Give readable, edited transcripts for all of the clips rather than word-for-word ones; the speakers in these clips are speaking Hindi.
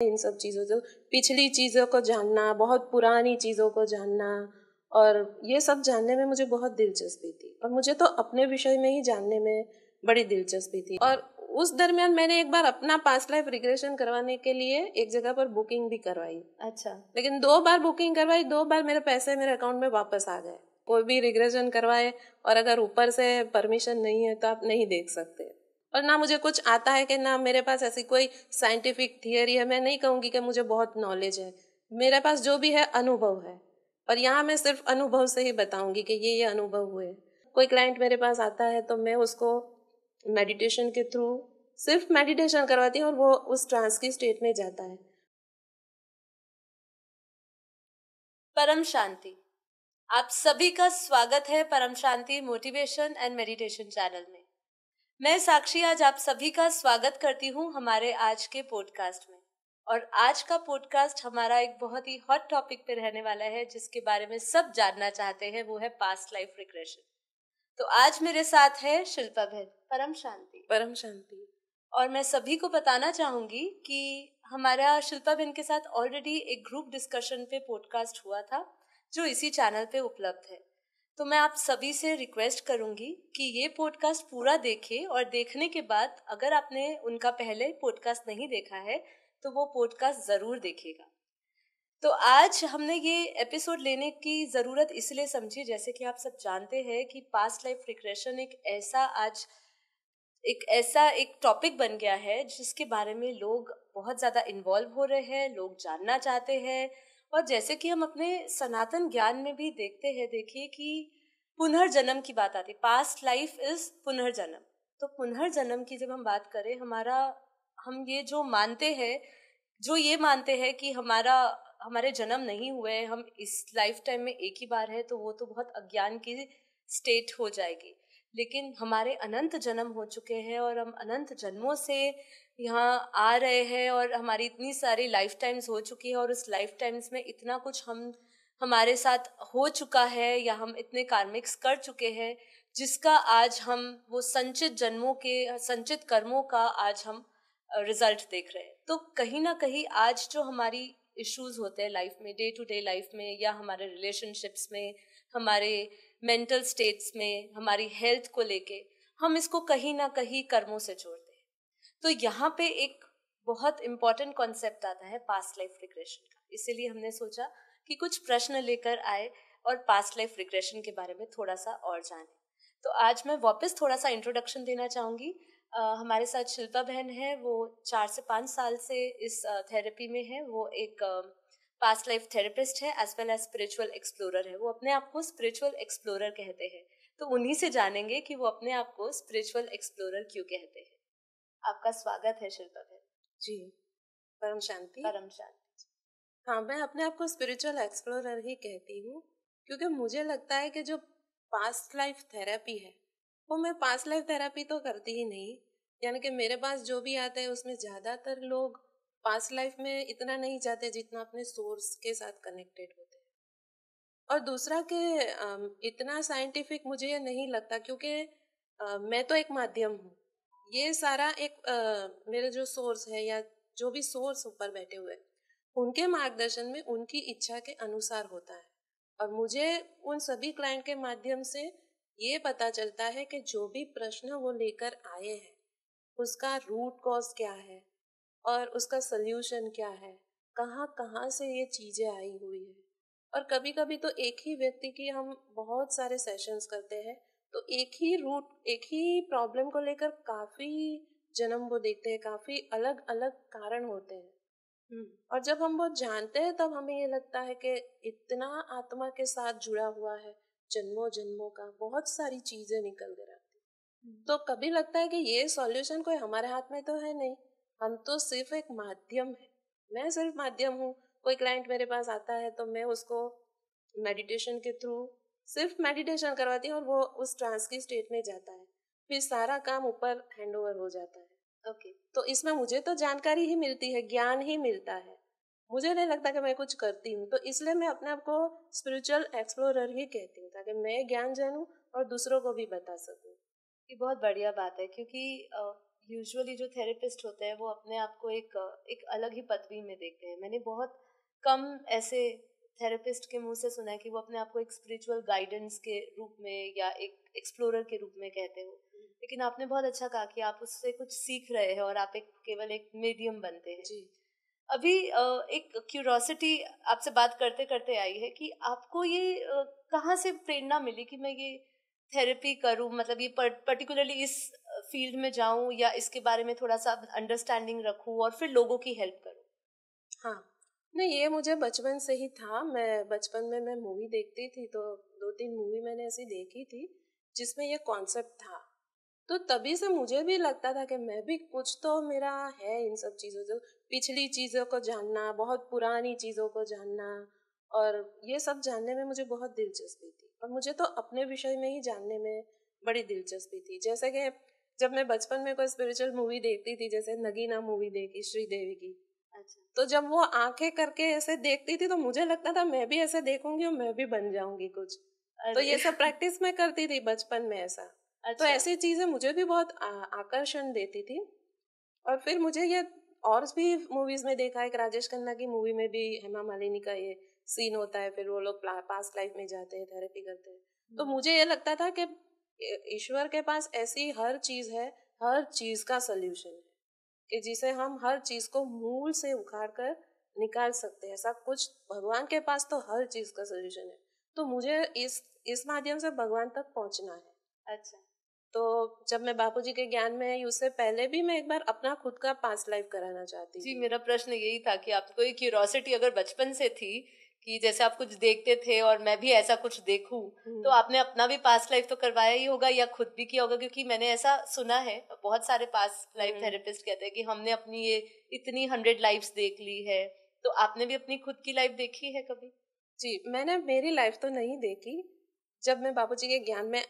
इन सब चीज़ों से, पिछली चीज़ों को जानना, बहुत पुरानी चीज़ों को जानना, और ये सब जानने में मुझे बहुत दिलचस्पी थी। और मुझे तो अपने विषय में ही जानने में बड़ी दिलचस्पी थी। और उस दरमियान मैंने एक बार अपना पास्ट लाइफ रिग्रेशन करवाने के लिए एक जगह पर बुकिंग भी करवाई। अच्छा। लेकिन 2 बार बुकिंग करवाई, 2 बार मेरे पैसे मेरे अकाउंट में वापस आ गए। कोई भी रिग्रेशन करवाए और अगर ऊपर से परमिशन नहीं है तो आप नहीं देख सकते। और ना मुझे कुछ आता है कि ना मेरे पास ऐसी कोई साइंटिफिक थियरी है। मैं नहीं कहूँगी कि मुझे बहुत नॉलेज है, मेरे पास जो भी है अनुभव है। और यहाँ मैं सिर्फ अनुभव से ही बताऊंगी कि ये अनुभव हुए। कोई क्लाइंट मेरे पास आता है तो मैं उसको मेडिटेशन के थ्रू सिर्फ मेडिटेशन करवाती हूँ और वो उस ट्रांस की स्टेट में जाता है। परम शांति, आप सभी का स्वागत है परम शांति मोटिवेशन एंड मेडिटेशन चैनल में। मैं साक्षी आज आप सभी का स्वागत करती हूँ हमारे आज के पॉडकास्ट में। और आज का पॉडकास्ट हमारा एक बहुत ही हॉट टॉपिक पे रहने वाला है, जिसके बारे में सब जानना चाहते हैं, वो है पास्ट लाइफ रिग्रेशन। तो आज मेरे साथ है शिल्पा बहन। परम शांति। परम शांति। और मैं सभी को बताना चाहूंगी कि हमारा शिल्पा बहन के साथ ऑलरेडी एक ग्रुप डिस्कशन पे पॉडकास्ट हुआ था, जो इसी चैनल पे उपलब्ध है। तो मैं आप सभी से रिक्वेस्ट करूंगी कि ये पॉडकास्ट पूरा देखें, और देखने के बाद अगर आपने उनका पहले पॉडकास्ट नहीं देखा है तो वो पॉडकास्ट जरूर देखिएगा। तो आज हमने ये एपिसोड लेने की ज़रूरत इसलिए समझी, जैसे कि आप सब जानते हैं कि पास्ट लाइफ रिग्रेशन एक टॉपिक बन गया है जिसके बारे में लोग बहुत ज़्यादा इन्वॉल्व हो रहे हैं, लोग जानना चाहते हैं। और जैसे कि हम अपने सनातन ज्ञान में भी देखते हैं, देखिए कि पुनर्जन्म की बात आती है। पास्ट लाइफ इज पुनर्जन्म। तो पुनर्जन्म की जब हम बात करें, हम ये जो ये मानते हैं कि हमारे जन्म नहीं हुए, हम इस लाइफ टाइम में एक ही बार है, तो वो तो बहुत अज्ञान की स्टेट हो जाएगी। लेकिन हमारे अनंत जन्म हो चुके हैं और हम अनंत जन्मों से यहाँ आ रहे हैं, और हमारी इतनी सारी लाइफ टाइम्स हो चुकी है, और उस लाइफ टाइम्स में इतना कुछ हमारे साथ हो चुका है, या हम इतने कार्मिक्स कर चुके हैं, जिसका आज हम वो संचित कर्मों का आज हम रिजल्ट देख रहे हैं। तो कहीं ना कहीं आज जो हमारी इश्यूज होते हैं लाइफ में, डे टू डे लाइफ में, या हमारे रिलेशनशिप्स में, हमारे मेंटल स्टेट्स में, हमारी हेल्थ को लेके, हम इसको कहीं ना कहीं कर्मों से जोड़ते हैं। तो यहाँ पे एक बहुत इम्पोर्टेंट कॉन्सेप्ट आता है पास्ट लाइफ रिग्रेशन का। इसीलिए हमने सोचा कि कुछ प्रश्न लेकर आए और पास्ट लाइफ रिग्रेशन के बारे में थोड़ा सा और जाने। तो आज मैं वापस थोड़ा सा इंट्रोडक्शन देना चाहूँगी। हमारे साथ शिल्पा बहन है, वो 4 से 5 साल से इस थेरेपी में है। वो एक पास्ट लाइफ थेरेपिस्ट है, as well as spiritual explorer है। वो अपने आप को स्पिरिचुअल एक्सप्लोरर कहते हैं। तो उन्हीं से जानेंगे कि वो अपने आप को स्पिरिचुअल एक्सप्लोरर क्यों कहते हैं। आपका स्वागत है शिल्पा बहन। जी, परम शांति। परम शांति। हाँ, मैं अपने आप को स्पिरिचुअल एक्सप्लोरर ही कहती हूँ, क्योंकि मुझे लगता है कि जो पास्ट लाइफ थेरेपी है, वो मैं पास्ट लाइफ थेरेपी तो करती ही नहीं। यानी कि मेरे पास जो भी आता है उसमें ज़्यादातर लोग पास्ट लाइफ में इतना नहीं जाते जितना अपने सोर्स के साथ कनेक्टेड होते हैं। और दूसरा कि इतना साइंटिफिक मुझे ये नहीं लगता, क्योंकि मैं तो एक माध्यम हूँ। ये सारा मेरे जो सोर्स है, या जो भी सोर्स ऊपर बैठे हुए हैं, उनके मार्गदर्शन में, उनकी इच्छा के अनुसार होता है। और मुझे उन सभी क्लाइंट के माध्यम से ये पता चलता है कि जो भी प्रश्न वो लेकर आए हैं, उसका रूट कॉज क्या है और उसका सल्यूशन क्या है, कहाँ कहाँ से ये चीज़ें आई हुई है। और कभी कभी तो एक ही व्यक्ति की हम बहुत सारे सेशंस करते हैं, तो एक ही प्रॉब्लम को लेकर काफ़ी जन्म वो देखते हैं, काफ़ी अलग अलग कारण होते हैं। और जब हम वो जानते हैं तब हमें ये लगता है कि इतना आत्मा के साथ जुड़ा हुआ है, जन्मों जन्मों का बहुत सारी चीजें निकल कर आती। तो कभी लगता है कि ये सॉल्यूशन कोई हमारे हाथ में तो है नहीं, हम तो सिर्फ एक माध्यम है। मैं सिर्फ माध्यम हूँ। कोई क्लाइंट मेरे पास आता है तो मैं उसको मेडिटेशन के थ्रू सिर्फ मेडिटेशन करवाती हूँ और वो उस ट्रांस की स्टेट में जाता है, फिर सारा काम ऊपर हैंड ओवर हो जाता है। ओके। तो इसमें मुझे तो जानकारी ही मिलती है, ज्ञान ही मिलता है। मुझे नहीं लगता कि मैं कुछ करती हूँ, तो इसलिए मैं अपने आप को स्पिरिचुअल एक्सप्लोरर ही कहती हूँ, ताकि मैं ज्ञान जानूँ और दूसरों को भी बता सकूँ। ये बहुत बढ़िया बात है, क्योंकि यूजुअली जो थेरेपिस्ट होते हैं वो अपने आप को एक अलग ही पदवी में देखते हैं. मैंने बहुत कम ऐसे थेरेपिस्ट के मुंह से सुना है कि वो अपने आप को एक स्पिरिचुअल गाइडेंस के रूप में या एक एक्सप्लोरर के रूप में कहते हो. लेकिन आपने बहुत अच्छा कहा कि आप उससे कुछ सीख रहे हैं और आप केवल एक मीडियम बनते हैं. जी. अभी एक क्यूरोसिटी आपसे बात करते करते आई है कि आपको ये कहाँ से प्रेरणा मिली कि मैं ये थेरेपी करूं, मतलब ये पर्टिकुलरली इस फील्ड में जाऊं या इसके बारे में थोड़ा सा अंडरस्टैंडिंग रखूं और फिर लोगों की हेल्प करूं. हाँ, नहीं, ये मुझे बचपन से ही था. मैं बचपन में मैं मूवी देखती थी, तो 2-3 मूवी मैंने ऐसी देखी थी जिसमें ये कॉन्सेप्ट था. तो तभी से मुझे भी लगता था कि मैं भी कुछ तो मेरा है इन सब चीज़ों से. पिछली चीज़ों को जानना, बहुत पुरानी चीज़ों को जानना, और ये सब जानने में मुझे बहुत दिलचस्पी थी. और मुझे तो अपने विषय में ही जानने में बड़ी दिलचस्पी थी. जैसे कि जब मैं बचपन में कोई स्पिरिचुअल मूवी देखती थी, जैसे नगीना मूवी देखी श्रीदेवी की, अच्छा. तो जब वो आंखें करके ऐसे देखती थी तो मुझे लगता था मैं भी ऐसे देखूंगी और मैं भी बन जाऊंगी कुछ. तो अरे ये सब प्रैक्टिस मैं करती थी बचपन में ऐसा. तो अच्छा. ऐसी चीजें मुझे भी बहुत आकर्षण देती थी. और फिर मुझे ये और भी मूवीज में देखा है कि राजेश खन्ना की मूवी में भी हेमा मालिनी का ये सीन होता है, फिर वो लोग पास्ट लाइफ में जाते हैं, थेरेपी करते हैं. तो मुझे ये लगता था कि ईश्वर के पास ऐसी हर चीज है, हर चीज का सोल्यूशन है, कि जिसे हम हर चीज को मूल से उखाड़ कर निकाल सकते हैं. ऐसा कुछ भगवान के पास तो हर चीज का सोल्यूशन है. तो मुझे इस माध्यम से भगवान तक पहुंचना है. अच्छा. तो जब मैं बापूजी के ज्ञान में आई, उससे पहले भी मैं एक बार अपना खुद का पास्ट लाइफ कराना चाहती जी, थी. मेरा प्रश्न यही था कि आपको ये क्यूरोसिटी अगर बचपन से थी कि जैसे आप कुछ देखते थे और मैं भी ऐसा कुछ देखूं, तो आपने अपना भी पास्ट लाइफ तो करवाया ही होगा या खुद भी किया होगा, क्योंकि मैंने ऐसा सुना है बहुत सारे पास्ट लाइफ थेरेपिस्ट कहते हैं कि हमने अपनी ये इतनी 100 लाइफ्स देख ली है. तो आपने भी अपनी खुद की लाइफ देखी है कभी? जी, मैंने मेरी लाइफ तो नहीं देखी. जब मैं बापूजी के ज्ञान में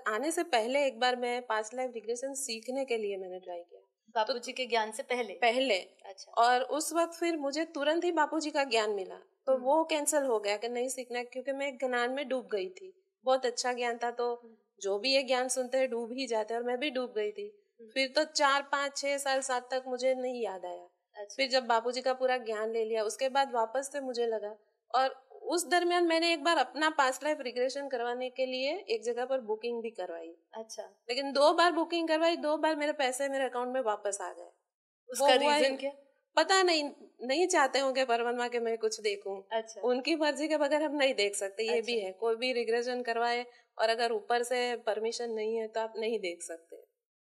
आने से पहले एक बार मैं पास्ट लाइफ रिग्रेशन सीखने के लिए मैंने ट्राई किया. तो बापूजी के ज्ञान से पहले? पहले. अच्छा. और उस वक्त फिर मुझे तुरंत ही बापूजी का ज्ञान मिला, तो वो कैंसिल हो गया कि नहीं सीखना, क्योंकि मैं ज्ञान में डूब गई थी. बहुत अच्छा ज्ञान था, तो जो भी ये ज्ञान सुनते हैं डूब ही जाते हैं, और मैं भी डूब गई थी. फिर तो 4-5-6 साल 7 तक मुझे नहीं याद आया. अच्छा. फिर जब बापूजी का पूरा ज्ञान ले लिया, उसके बाद वापस से मुझे लगा. और उस दरमियान मैंने एक बार अपना पास्ट लाइफ रिग्रेशन करवाने के लिए एक जगह पर बुकिंग भी करवाई. अच्छा. लेकिन 2 बार बुकिंग करवाई, 2 बार मेरे पैसे मेरे अकाउंट में वापस आ गए. वो उसका हुआ रीजन क्या? पता नहीं. नहीं चाहते होंगे परमात्मा के मैं कुछ देखूं. अच्छा. उनकी मर्जी के बगैर हम नहीं देख सकते. ये अच्छा. भी है, कोई भी रिग्रेशन करवाए और अगर ऊपर से परमिशन नहीं है तो आप नहीं देख सकते.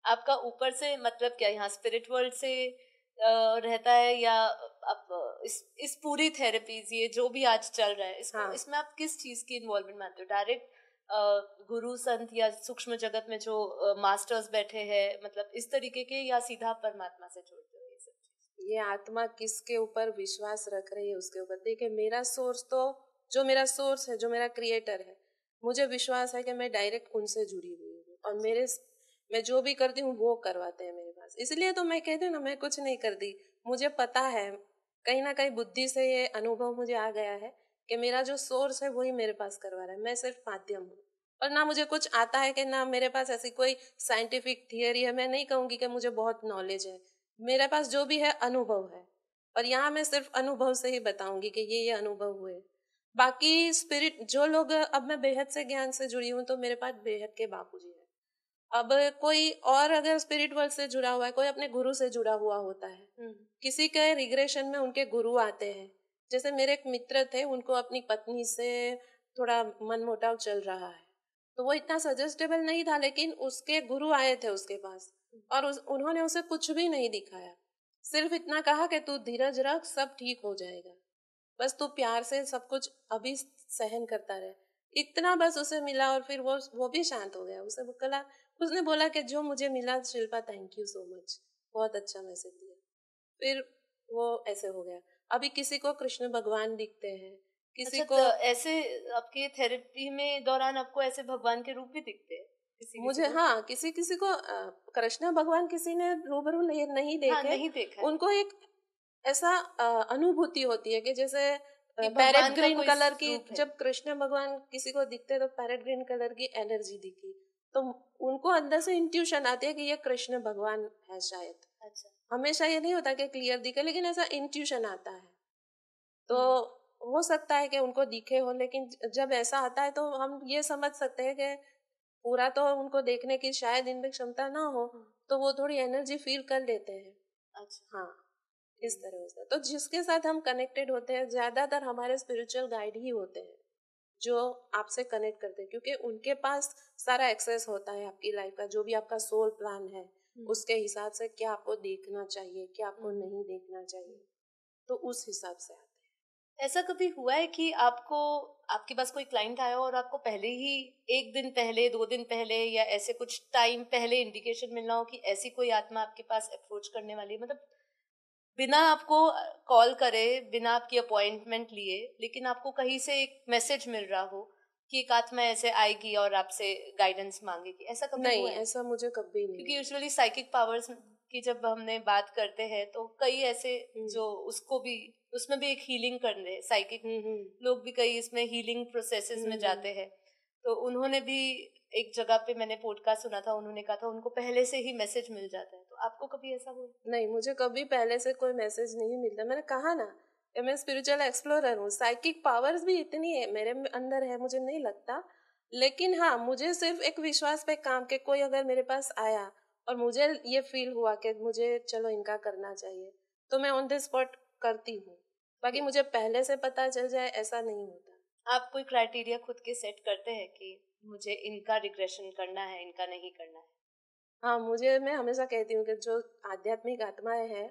आपका ऊपर से मतलब क्या, यहाँ स्पिरिट वर्ल्ड से रहता है, या आप इस पूरी थेरेपीज ये जो भी आज चल रहा है इसमें आप किस चीज की इन्वॉल्वमेंट मानते हो? डायरेक्ट गुरु संत या सूक्ष्म जगत में जो मास्टर्स बैठे हैं, मतलब इस तरीके के, या सीधा परमात्मा से जोड़ते हो ये सब चीज? ये आत्मा किसके ऊपर विश्वास रख रही है उसके ऊपर. देखिए, मेरा सोर्स तो, जो मेरा सोर्स है, जो मेरा क्रिएटर है, मुझे विश्वास है कि मैं डायरेक्ट उनसे जुड़ी हुई हूँ. और मैं जो भी करती हूँ वो करवाते हैं मेरे पास. इसलिए तो मैं कहती हूँ ना, मैं कुछ नहीं करती. मुझे पता है, कहीं ना कहीं बुद्धि से ये अनुभव मुझे आ गया है कि मेरा जो सोर्स है वही मेरे पास करवा रहा है. मैं सिर्फ माध्यम हूँ. और ना मुझे कुछ आता है, कि ना मेरे पास ऐसी कोई साइंटिफिक थियरी है. मैं नहीं कहूंगी कि मुझे बहुत नॉलेज है. मेरे पास जो भी है अनुभव है. और यहाँ मैं सिर्फ अनुभव से ही बताऊंगी कि ये अनुभव हुए. बाकी स्पिरिट जो लोग, अब मैं बेहद से ज्ञान से जुड़ी हूँ, तो मेरे पास बेहद के बापूजी है. अब कोई और अगर स्पिरिट वर्ल्ड से जुड़ा हुआ है, कोई अपने गुरु से जुड़ा हुआ होता है. किसी के रिग्रेशन में उनके गुरु आते हैं. जैसे मेरे एक मित्र थे, उनको अपनी पत्नी से थोड़ा मनमुटाव चल रहा है, तो वो इतना सजेस्टेबल नहीं था, लेकिन उसके गुरु आए थे उसके पास. और उन्होंने उसे कुछ भी नहीं दिखाया. सिर्फ इतना कहा कि तू धीरज रख, सब ठीक हो जाएगा, बस तू प्यार से सब कुछ अभी सहन करता रहे. इतना बस उसे मिला, और फिर वो भी शांत हो गया. उसने बोला कि जो मुझे मिला Shilpa, thank you so much, बहुत अच्छा मैसेज दिया. फिर वो ऐसे हो गया. अभी किसी को कृष्ण भगवान दिखते हैं, किसी अच्छा, को. तो ऐसे आपके थेरेपी में दौरान आपको ऐसे भगवान के रूप भी दिखते हैं किसी किसी मुझे, को? हाँ, किसी को कृष्ण भगवान किसी ने रूबरू नहीं हाँ, देखे. नहीं देखा है उनको एक ऐसा अनुभूति होती है कि जैसे कि पैरेट भगवान का ग्रीन कोई कलर की, रूप है. जब कृष्ण भगवान किसी को दिखते तो पैरेट ग्रीन कलर की एनर्जी दिखी. तो उनको अंदर से इंट्यूशन आती है कि ये कृष्ण भगवान है शायद। अच्छा। हमेशा ये नहीं होता कि क्लियर दिखे, लेकिन ऐसा इंट्यूशन आता है। तो हो सकता है कि उनको दिखे हो, लेकिन जब ऐसा आता है तो हम ये समझ सकते हैं कि पूरा तो उनको देखने की शायद इनमें क्षमता ना हो, तो वो थोड़ी एनर्जी फील कर लेते हैं। अच्छा। हाँ, इस तरह से। तो जिसके साथ हम कनेक्टेड होते हैं ज्यादातर हमारे स्पिरिचुअल गाइड ही होते हैं, जो आपसे कनेक्ट करते हैं, क्योंकि उनके पास सारा एक्सेस होता है आपकी लाइफ का। जो भी आपका सोल प्लान है उसके हिसाब से क्या आपको देखना चाहिए, क्या आपको नहीं देखना चाहिए, तो उस हिसाब से आते हैं। ऐसा कभी हुआ है कि आपको, आपके पास कोई क्लाइंट आया और आपको पहले ही, 1 दिन पहले, 2 दिन पहले, या ऐसे कुछ टाइम पहले इंडिकेशन मिलना हो कि ऐसी कोई आत्मा आपके पास अप्रोच करने वाली है, मतलब बिना आपको कॉल करे, बिना आपकी अपॉइंटमेंट लिए, लेकिन आपको कहीं से एक मैसेज मिल रहा हो कि एक आत्मा ऐसे आएगी और आपसे गाइडेंस मांगेगी, ऐसा कभी नहीं, हुआ है? ऐसा मुझे कभी नहीं क्योंकि हुआ। यूजुअली साइकिक पावर्स की जब हमने बात करते हैं तो कई ऐसे जो उसको भी, उसमें भी एक हीलिंग करने हैं साइकिक लोग भी, कई इसमें हीलिंग प्रोसेसेस में जाते हैं। तो उन्होंने भी, एक जगह पे मैंने पॉडकास्ट सुना था, उन्होंने कहा था उनको पहले से ही मैसेज मिल जाता है। तो आपको कभी ऐसा हुआ? नहीं, मुझे कभी पहले से कोई मैसेज नहीं मिलता। मैंने कहा ना कि मैं स्पिरिचुअल एक्सप्लोरर हूँ, साइकिक पावर्स भी इतनी है मेरे अंदर है, मुझे नहीं लगता। लेकिन हाँ, मुझे सिर्फ एक विश्वास पे काम के कोई अगर मेरे पास आया और मुझे ये फील हुआ कि मुझे चलो इनका करना चाहिए, तो मैं ऑन द स्पॉट करती हूँ। बाकी मुझे पहले से पता चल जाए ऐसा नहीं होता। आप कोई क्राइटेरिया खुद के सेट करते हैं कि मुझे इनका रिग्रेशन करना है, इनका नहीं करना है? हाँ, मैं हमेशा कहती हूँ कि जो आध्यात्मिक आत्माएं हैं,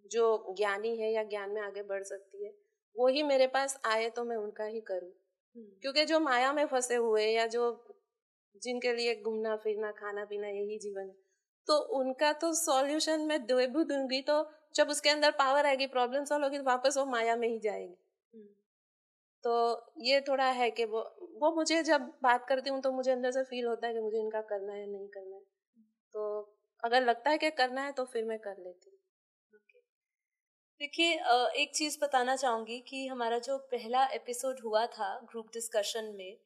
जो ज्ञानी है या ज्ञान में आगे बढ़ सकती है, वो ही मेरे पास आए तो मैं उनका ही करूँ। क्योंकि जो माया में फंसे हुए या जो जिनके लिए घूमना फिरना खाना पीना यही जीवन है, तो उनका तो सॉल्यूशन मैं दे भी दूंगी, तो जब उसके अंदर पावर आएगी, प्रॉब्लम सॉल्व होगी, तो वापस वो माया में ही जाएगी। तो ये थोड़ा है कि वो मुझे जब बात करती हूँ तो मुझे अंदर से फील होता है कि मुझे इनका करना है, नहीं करना है। तो अगर लगता है कि करना है तो फिर मैं कर लेती हूँ। देखिए, एक चीज बताना चाहूंगी कि हमारा जो पहला एपिसोड हुआ था ग्रुप डिस्कशन में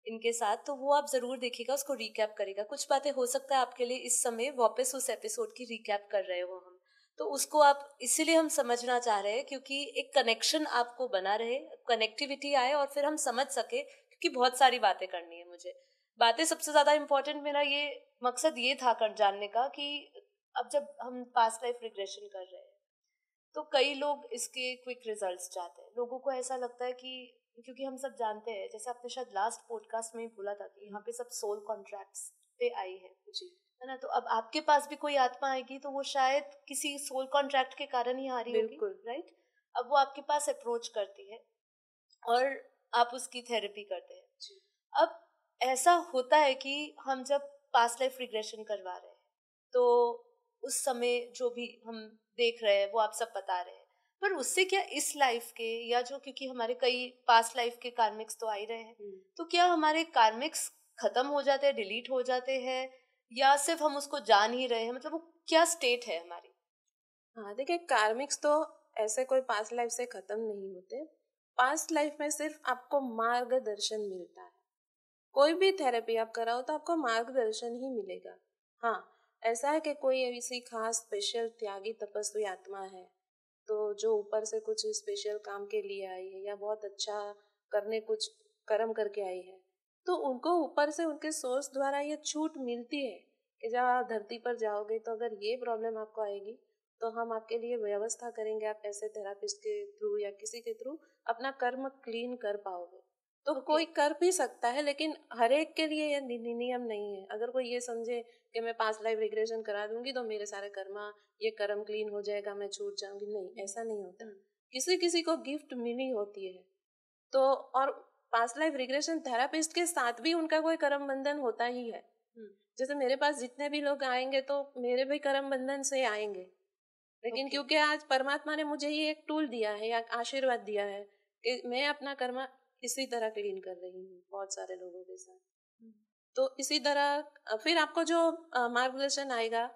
इनके साथ, तो वो आप जरूर देखिएगा, उसको रिकैप करेगा। कुछ बातें हो सकता है आपके लिए इस समय वापस उस एपिसोड की रिकैप कर रहे हो हम, तो उसको आप, इसीलिए हम समझना चाह रहे हैं क्योंकि एक कनेक्शन आपको बना रहे, कनेक्टिविटी आए और फिर हम समझ सके, क्योंकि बहुत सारी बातें करनी है मुझे। बातें सबसे ज्यादा इम्पोर्टेंट, मेरा ये मकसद ये था कर जानने का कि अब जब हम पास्ट लाइफ रिग्रेशन कर रहे हैं तो कई लोग इसके क्विक रिजल्ट्स चाहते हैं। लोगों को ऐसा लगता है कि, क्योंकि हम सब जानते हैं, जैसे आपने शायद लास्ट पॉडकास्ट में ही बोला था कि यहाँ पे सब सोल कॉन्ट्रैक्ट्स पे आई है जी, है ना? तो अब आपके पास भी कोई आत्मा आएगी तो वो शायद किसी सोल कॉन्ट्रैक्ट के कारण ही आ रही होगी, बिल्कुल। राइट? अब वो आपके पास अप्रोच करती है और आप उसकी थेरेपी करते हैं। जी, अब ऐसा होता है कि हम जब पास्ट लाइफ रिग्रेशन करवा रहे हैं तो उस समय जो भी हम देख रहे हैं वो आप सब बता रहे हैं, पर उससे क्या इस लाइफ के, या जो, क्योंकि हमारे कई पास्ट लाइफ के कार्मिक्स तो आ ही रहे हैं, तो क्या हमारे कार्मिक्स खत्म हो जाते हैं, डिलीट हो जाते हैं, या सिर्फ हम उसको जान ही रहे हैं? मतलब वो क्या स्टेट है हमारी? हाँ, देखिए, कार्मिक्स तो ऐसे कोई पास्ट लाइफ से खत्म नहीं होते। पास्ट लाइफ में सिर्फ आपको मार्गदर्शन मिलता है। कोई भी थेरेपी आप कराओ तो आपको मार्गदर्शन ही मिलेगा। हाँ, ऐसा है कि कोई ऐसी खास स्पेशल त्यागी तपस्वी आत्मा है, तो जो ऊपर से कुछ स्पेशल काम के लिए आई है या बहुत अच्छा करने कुछ कर्म करके आई है, तो उनको ऊपर से उनके सोर्स द्वारा ये छूट मिलती है कि जब आप धरती पर जाओगे तो अगर ये प्रॉब्लम आपको आएगी तो हम आपके लिए व्यवस्था करेंगे, आप ऐसे थेरापिस्ट के थ्रू या किसी के थ्रू अपना कर्म क्लीन कर पाओगे। तो ओके। कोई कर भी सकता है, लेकिन हर एक के लिए ये नियम नहीं है। अगर कोई ये समझे कि मैं पास्ट लाइफ रिग्रेशन करा दूंगी तो मेरे सारे कर्मा, ये कर्म क्लीन हो जाएगा, मैं छूट जाऊंगी, नहीं, ऐसा नहीं होता। किसी किसी को गिफ्ट मिली होती है। तो और पास्ट लाइफ रिग्रेशन थेरापिस्ट के साथ भी उनका कोई कर्म बंधन होता ही है। जैसे मेरे पास जितने भी लोग आएंगे तो मेरे भी कर्म बंधन से आएंगे, लेकिन क्योंकि आज परमात्मा ने मुझे ये एक टूल दिया है या आशीर्वाद दिया है कि मैं अपना कर्म इसी तरह क्लीन कर रही हूँ बहुत सारे लोगों के साथ। तो इसी तरह फिर आपको जो मार्गदर्शन आएगा,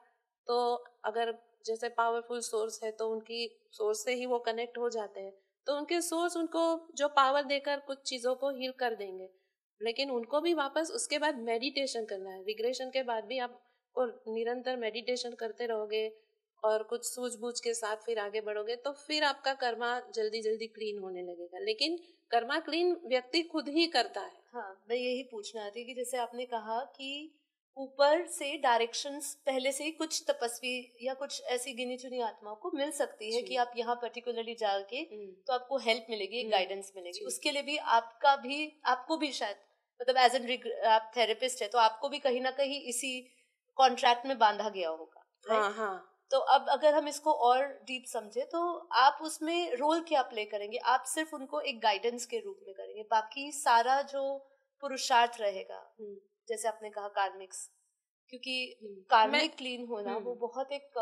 तो अगर जैसे पावरफुल सोर्स है तो उनकी सोर्स से ही वो कनेक्ट हो जाते हैं, तो उनके सोर्स उनको जो पावर देकर कुछ चीज़ों को हील कर देंगे। लेकिन उनको भी वापस उसके बाद मेडिटेशन करना है। रिग्रेशन के बाद भी आपको निरंतर मेडिटेशन करते रहोगे और कुछ सूझबूझ के साथ फिर आगे बढ़ोगे तो फिर आपका कर्मा जल्दी जल्दी क्लीन होने लगेगा। लेकिन कर्मा क्लीन व्यक्ति खुद ही करता है। हाँ, मैं यही पूछना थी कि जैसे आपने कहा कि ऊपर से डायरेक्शंस पहले से ही कुछ तपस्वी या कुछ ऐसी गिनी चुनी आत्माओं को मिल सकती है कि आप यहाँ पर्टिकुलरली जाके तो आपको हेल्प मिलेगी, गाइडेंस मिलेगी। उसके लिए भी आपको भी शायद मतलब एज एन आप थेरेपिस्ट है तो आपको भी कहीं ना कहीं इसी कॉन्ट्रैक्ट में बांधा गया होगा। हाँ हाँ। तो अब अगर हम इसको और डीप समझे तो आप उसमें रोल क्या प्ले करेंगे? आप सिर्फ उनको एक गाइडेंस के रूप में करेंगे, बाकी सारा जो पुरुषार्थ रहेगा जैसे आपने कहा कार्मिक्स, क्योंकि कार्मिक क्लीन होना वो बहुत एक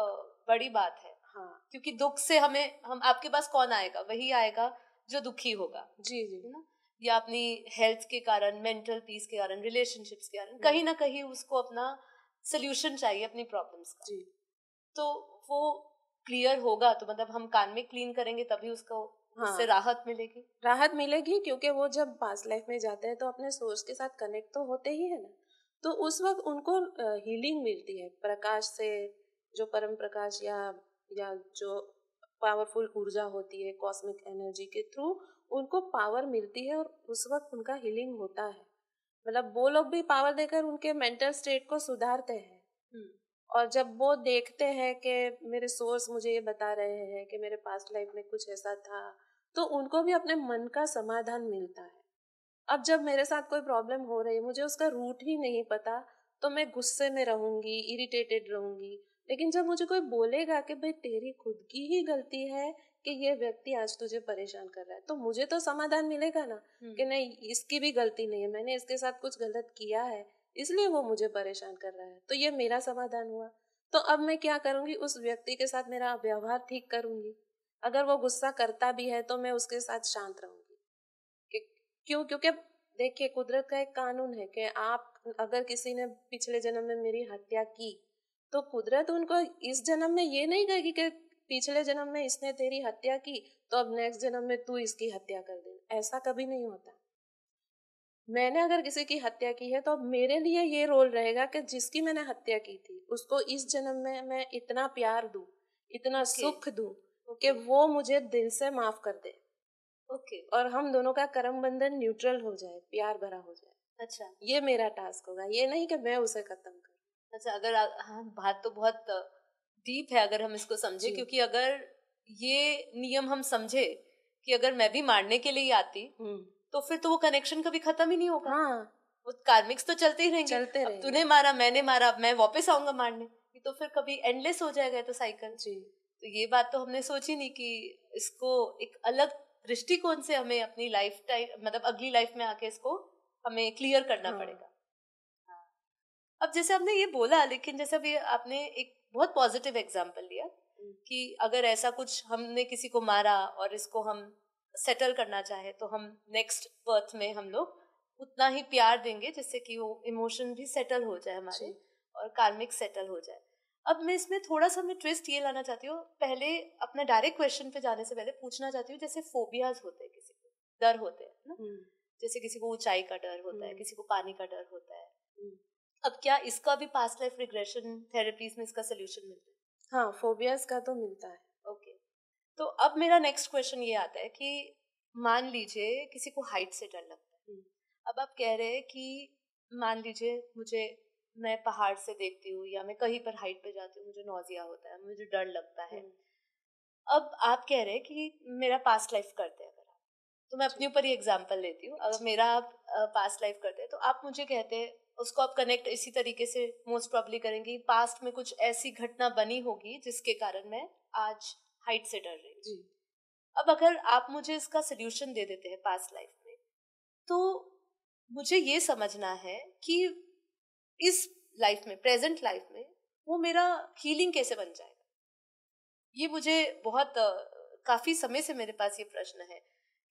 बड़ी बात है। हाँ। क्योंकि दुख से हम आपके पास कौन आएगा? वही आएगा जो दुखी होगा। जी जी। है ना? या अपनी हेल्थ के कारण, मेंटल पीस के कारण, रिलेशनशिप्स के कारण कहीं ना कहीं उसको अपना सोल्यूशन चाहिए अपनी प्रॉब्लम्स का। जी। तो वो क्लियर होगा तो मतलब हम कार्मिक क्लीन करेंगे तभी उसको उससे राहत मिलेगी क्योंकि वो जब पास्ट लाइफ में जाते हैं तो अपने सोर्स के साथ कनेक्ट तो होते ही है ना। तो उस वक्त उनको हीलिंग मिलती है प्रकाश से, जो परम प्रकाश या जो पावरफुल ऊर्जा होती है कॉस्मिक एनर्जी के थ्रू उनको पावर मिलती है और उस वक्त उनका हीलिंग होता है। मतलब वो लोग भी पावर देकर उनके मेंटल स्टेट को सुधारते हैं। और जब वो देखते हैं कि मेरे सोर्स मुझे ये बता रहे हैं कि मेरे पास्ट लाइफ में कुछ ऐसा था, तो उनको भी अपने मन का समाधान मिलता है। अब जब मेरे साथ कोई प्रॉब्लम हो रही है, मुझे उसका रूट ही नहीं पता, तो मैं गुस्से में रहूंगी, इरिटेटेड रहूंगी। लेकिन जब मुझे कोई बोलेगा कि भाई तेरी खुद की ही गलती है कि ये व्यक्ति आज तुझे परेशान कर रहा है, तो मुझे तो समाधान मिलेगा ना कि नहीं, इसकी भी गलती नहीं है, मैंने इसके साथ कुछ गलत किया है इसलिए वो मुझे परेशान कर रहा है, तो ये मेरा समाधान हुआ। तो अब मैं क्या करूंगी, उस व्यक्ति के साथ मेरा व्यवहार ठीक करूंगी। अगर वो गुस्सा करता भी है तो मैं उसके साथ शांत रहूंगी। क्यों? क्योंकि देखिए, कुदरत का एक कानून है कि आप अगर किसी ने पिछले जन्म में मेरी हत्या की तो कुदरत उनको इस जन्म में ये नहीं कहेगी कि पिछले जन्म में इसने तेरी हत्या की तो अब नेक्स्ट जन्म में तू इसकी हत्या कर दे। ऐसा कभी नहीं होता। मैंने अगर किसी की हत्या की है तो अब मेरे लिए ये रोल रहेगा कि जिसकी मैंने हत्या की थी उसको इस जन्म में मैं इतना प्यार दूं, इतना सुख दूं कि वो मुझे दिल से माफ कर दे। और हम दोनों का कर्म बंधन न्यूट्रल हो जाए, प्यार भरा हो जाए। अच्छा, ये मेरा टास्क होगा, ये नहीं कि मैं उसे खत्म करूं। अच्छा, अगर हाँ, बात तो बहुत डीप है अगर हम इसको समझे, क्योंकि अगर ये नियम हम समझे कि अगर मैं भी मारने के लिए आती तो फिर तो वो कनेक्शन कभी खत्म ही नहीं होगा। हाँ, वो कार्मिक्स तो चलते ही रहेंगे। अब तूने मारा, मैंने मारा, अब मैं वापस आऊंगा मारने, तो फिर कभी एंडलेस हो जाएगा तो साइकिल। जी। तो ये बात तो हमने सोची नहीं कि इसको एक अलग दृष्टिकोण से हमें अपनी लाइफ टाइम मतलब अगली लाइफ में आके इसको हमें क्लियर करना पड़ेगा। अब जैसे आपने ये बोला, लेकिन जैसे अभी आपने एक बहुत पॉजिटिव एग्जांपल लिया कि अगर ऐसा कुछ हमने किसी को मारा और इसको हम सेटल करना चाहे तो हम नेक्स्ट बर्थ में हम लोग उतना ही प्यार देंगे जिससे कि वो इमोशन भी सेटल हो जाए हमारे और कार्मिक सेटल हो जाए। अब मैं इसमें थोड़ा सा मैं ट्विस्ट ये लाना चाहती हूँ, पहले अपना डायरेक्ट क्वेश्चन पे जाने से पहले पूछना चाहती हूँ, जैसे फोबियाज होते हैं, किसी को डर होते हैं ना, जैसे किसी को ऊंचाई का डर होता है, किसी को पानी का डर होता है। अब क्या इसका भी पास्ट लाइफ रिग्रेशन थेरेपीज में इसका सोल्यूशन मिलता है? हाँ, फोबियाज का तो मिलता है। ओके, तो अब मेरा नेक्स्ट क्वेश्चन ये आता है कि मान लीजिए किसी को हाइट से डर लगता है। अब आप कह रहे हैं कि मान लीजिए मैं पहाड़ से देखती हूँ या मैं कहीं पर हाइट पे जाती हूँ, मुझे नौजिया होता है, मुझे डर लगता है। अब आप कह रहे हैं कि मेरा पास्ट लाइफ करते हैं, अगर आप, तो मैं अपने ऊपर ही एग्जांपल लेती हूँ, अगर मेरा आप पास्ट लाइफ करते हैं तो आप मुझे कहते हैं उसको आप कनेक्ट इसी तरीके से मोस्ट प्रॉब्ली करेंगे, पास्ट में कुछ ऐसी घटना बनी होगी जिसके कारण मैं आज हाइट से डर रही हूँ। अब अगर आप मुझे इसका सोल्यूशन दे देते हैं पास्ट लाइफ में, तो मुझे ये समझना है कि इस लाइफ में, प्रेजेंट लाइफ में, वो मेरा हीलिंग कैसे बन जाएगा। ये मुझे बहुत काफी समय से मेरे पास ये प्रश्न है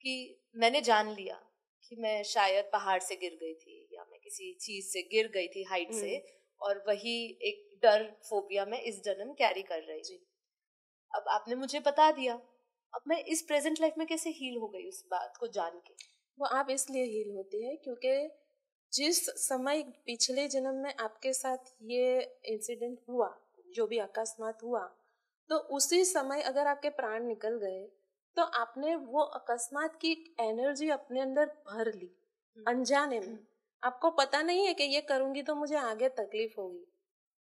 कि मैंने जान लिया कि मैं शायद पहाड़ से गिर गई थी या मैं किसी चीज से गिर गई थी हाइट से, और वही एक डर, फोबिया मैं इस जन्म कैरी कर रही थी। अब आपने मुझे बता दिया, अब मैं इस प्रेजेंट लाइफ में कैसे हील हो गई उस बात को जान के? वो आप इसलिए हील होती है क्योंकि जिस समय पिछले जन्म में आपके साथ ये इंसिडेंट हुआ, जो भी अकस्मात हुआ, तो उसी समय अगर आपके प्राण निकल गए तो आपने वो अकस्मात की एनर्जी अपने अंदर भर ली अनजाने में। आपको पता नहीं है कि ये करूंगी तो मुझे आगे तकलीफ होगी।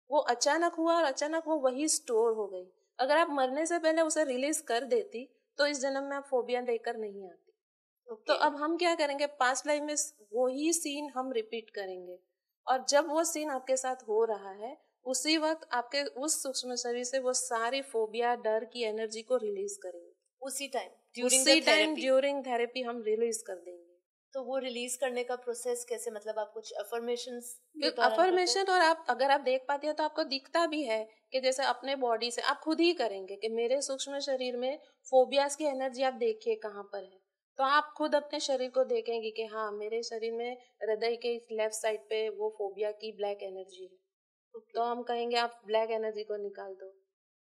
वो अचानक हुआ और अचानक वो वही स्टोर हो गई। अगर आप मरने से पहले उसे रिलीज कर देती तो इस जन्म में आप फोबिया लेकर नहीं आती। तो अब हम क्या करेंगे, पास्ट लाइफ में वही सीन हम रिपीट करेंगे, और जब वो सीन आपके साथ हो रहा है उसी वक्त आपके उस सूक्ष्म शरीर से वो सारी फोबिया, डर की एनर्जी को रिलीज करेंगे। उसी टाइम ड्यूरिंग थेरेपी हम रिलीज कर देंगे। तो वो रिलीज करने का प्रोसेस कैसे, मतलब आप कुछ अफर्मेशंस अफर्मेशन, और आप अगर आप देख पाते हो तो आपको दिखता भी है कि जैसे अपने बॉडी से आप खुद ही करेंगे कि मेरे सूक्ष्म शरीर में फोबियाज की एनर्जी आप देखिए कहाँ पर है, तो आप खुद अपने शरीर को देखेंगे कि हाँ मेरे शरीर में हृदय के लेफ्ट साइड पे वो फोबिया की ब्लैक एनर्जी है। तो हम कहेंगे आप ब्लैक एनर्जी को निकाल दो,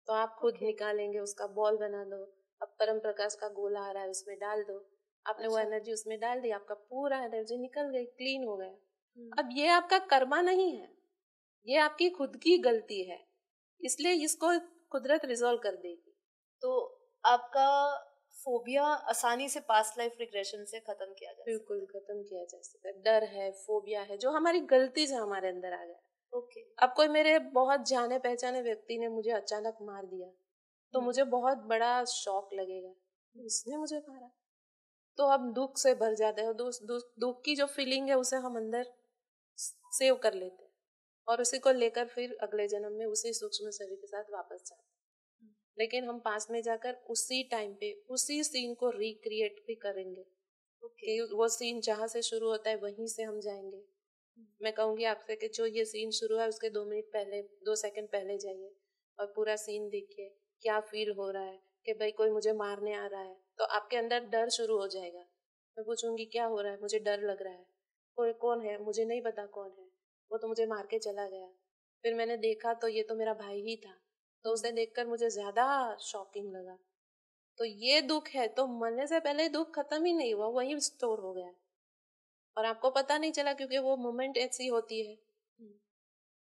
तो आप खुद निकालेंगे, उसका बॉल बना दो। अब परम प्रकाश का गोला आ रहा है उसमें डाल दो, आपने वो एनर्जी उसमें डाल दी, आपका पूरा एनर्जी निकल गई, क्लीन हो गया। अब ये आपका कर्मा नहीं है, ये आपकी खुद की गलती है, इसलिए इसको कुदरत रिजॉल्व कर देगी। तो आपका फोबिया आसानी से पास्ट लाइफ रिग्रेशन से खत्म किया जा सकता है? बिल्कुल खत्म किया जा सकता है। डर है, फोबिया है, जो हमारी गलती से हमारे अंदर आ गया। अब कोई मेरे बहुत जाने पहचाने व्यक्ति ने मुझे अचानक मार दिया तो मुझे बहुत बड़ा शॉक लगेगा, उसने मुझे मारा, तो हम दुख से भर जाते हैं। दुख की जो फीलिंग है उसे हम अंदर सेव कर लेते हैं और उसी को लेकर फिर अगले जन्म में उसी सूक्ष्म शरीर के साथ वापस जाते हैं। लेकिन हम पास में जाकर उसी टाइम पे उसी सीन को रिक्रिएट भी करेंगे कि वो सीन जहाँ से शुरू होता है वहीं से हम जाएंगे। मैं कहूंगी आपसे कि जो ये सीन शुरू है उसके 2 मिनट पहले, 2 सेकंड पहले जाइए और पूरा सीन देखिए क्या फील हो रहा है कि भाई कोई मुझे मारने आ रहा है, तो आपके अंदर डर शुरू हो जाएगा। मैं पूछूंगी क्या हो रहा है, मुझे डर लग रहा है। कोई कौन है, मुझे नहीं पता कौन है, वो तो मुझे मार के चला गया। फिर मैंने देखा तो ये तो मेरा भाई ही था, तो उसे देखकर मुझे ज्यादा शॉकिंग लगा। तो ये दुख है, तो मरने से पहले दुख खत्म ही नहीं हुआ, वही स्टोर हो गया और आपको पता नहीं चला क्योंकि वो मोमेंट ऐसी होती है।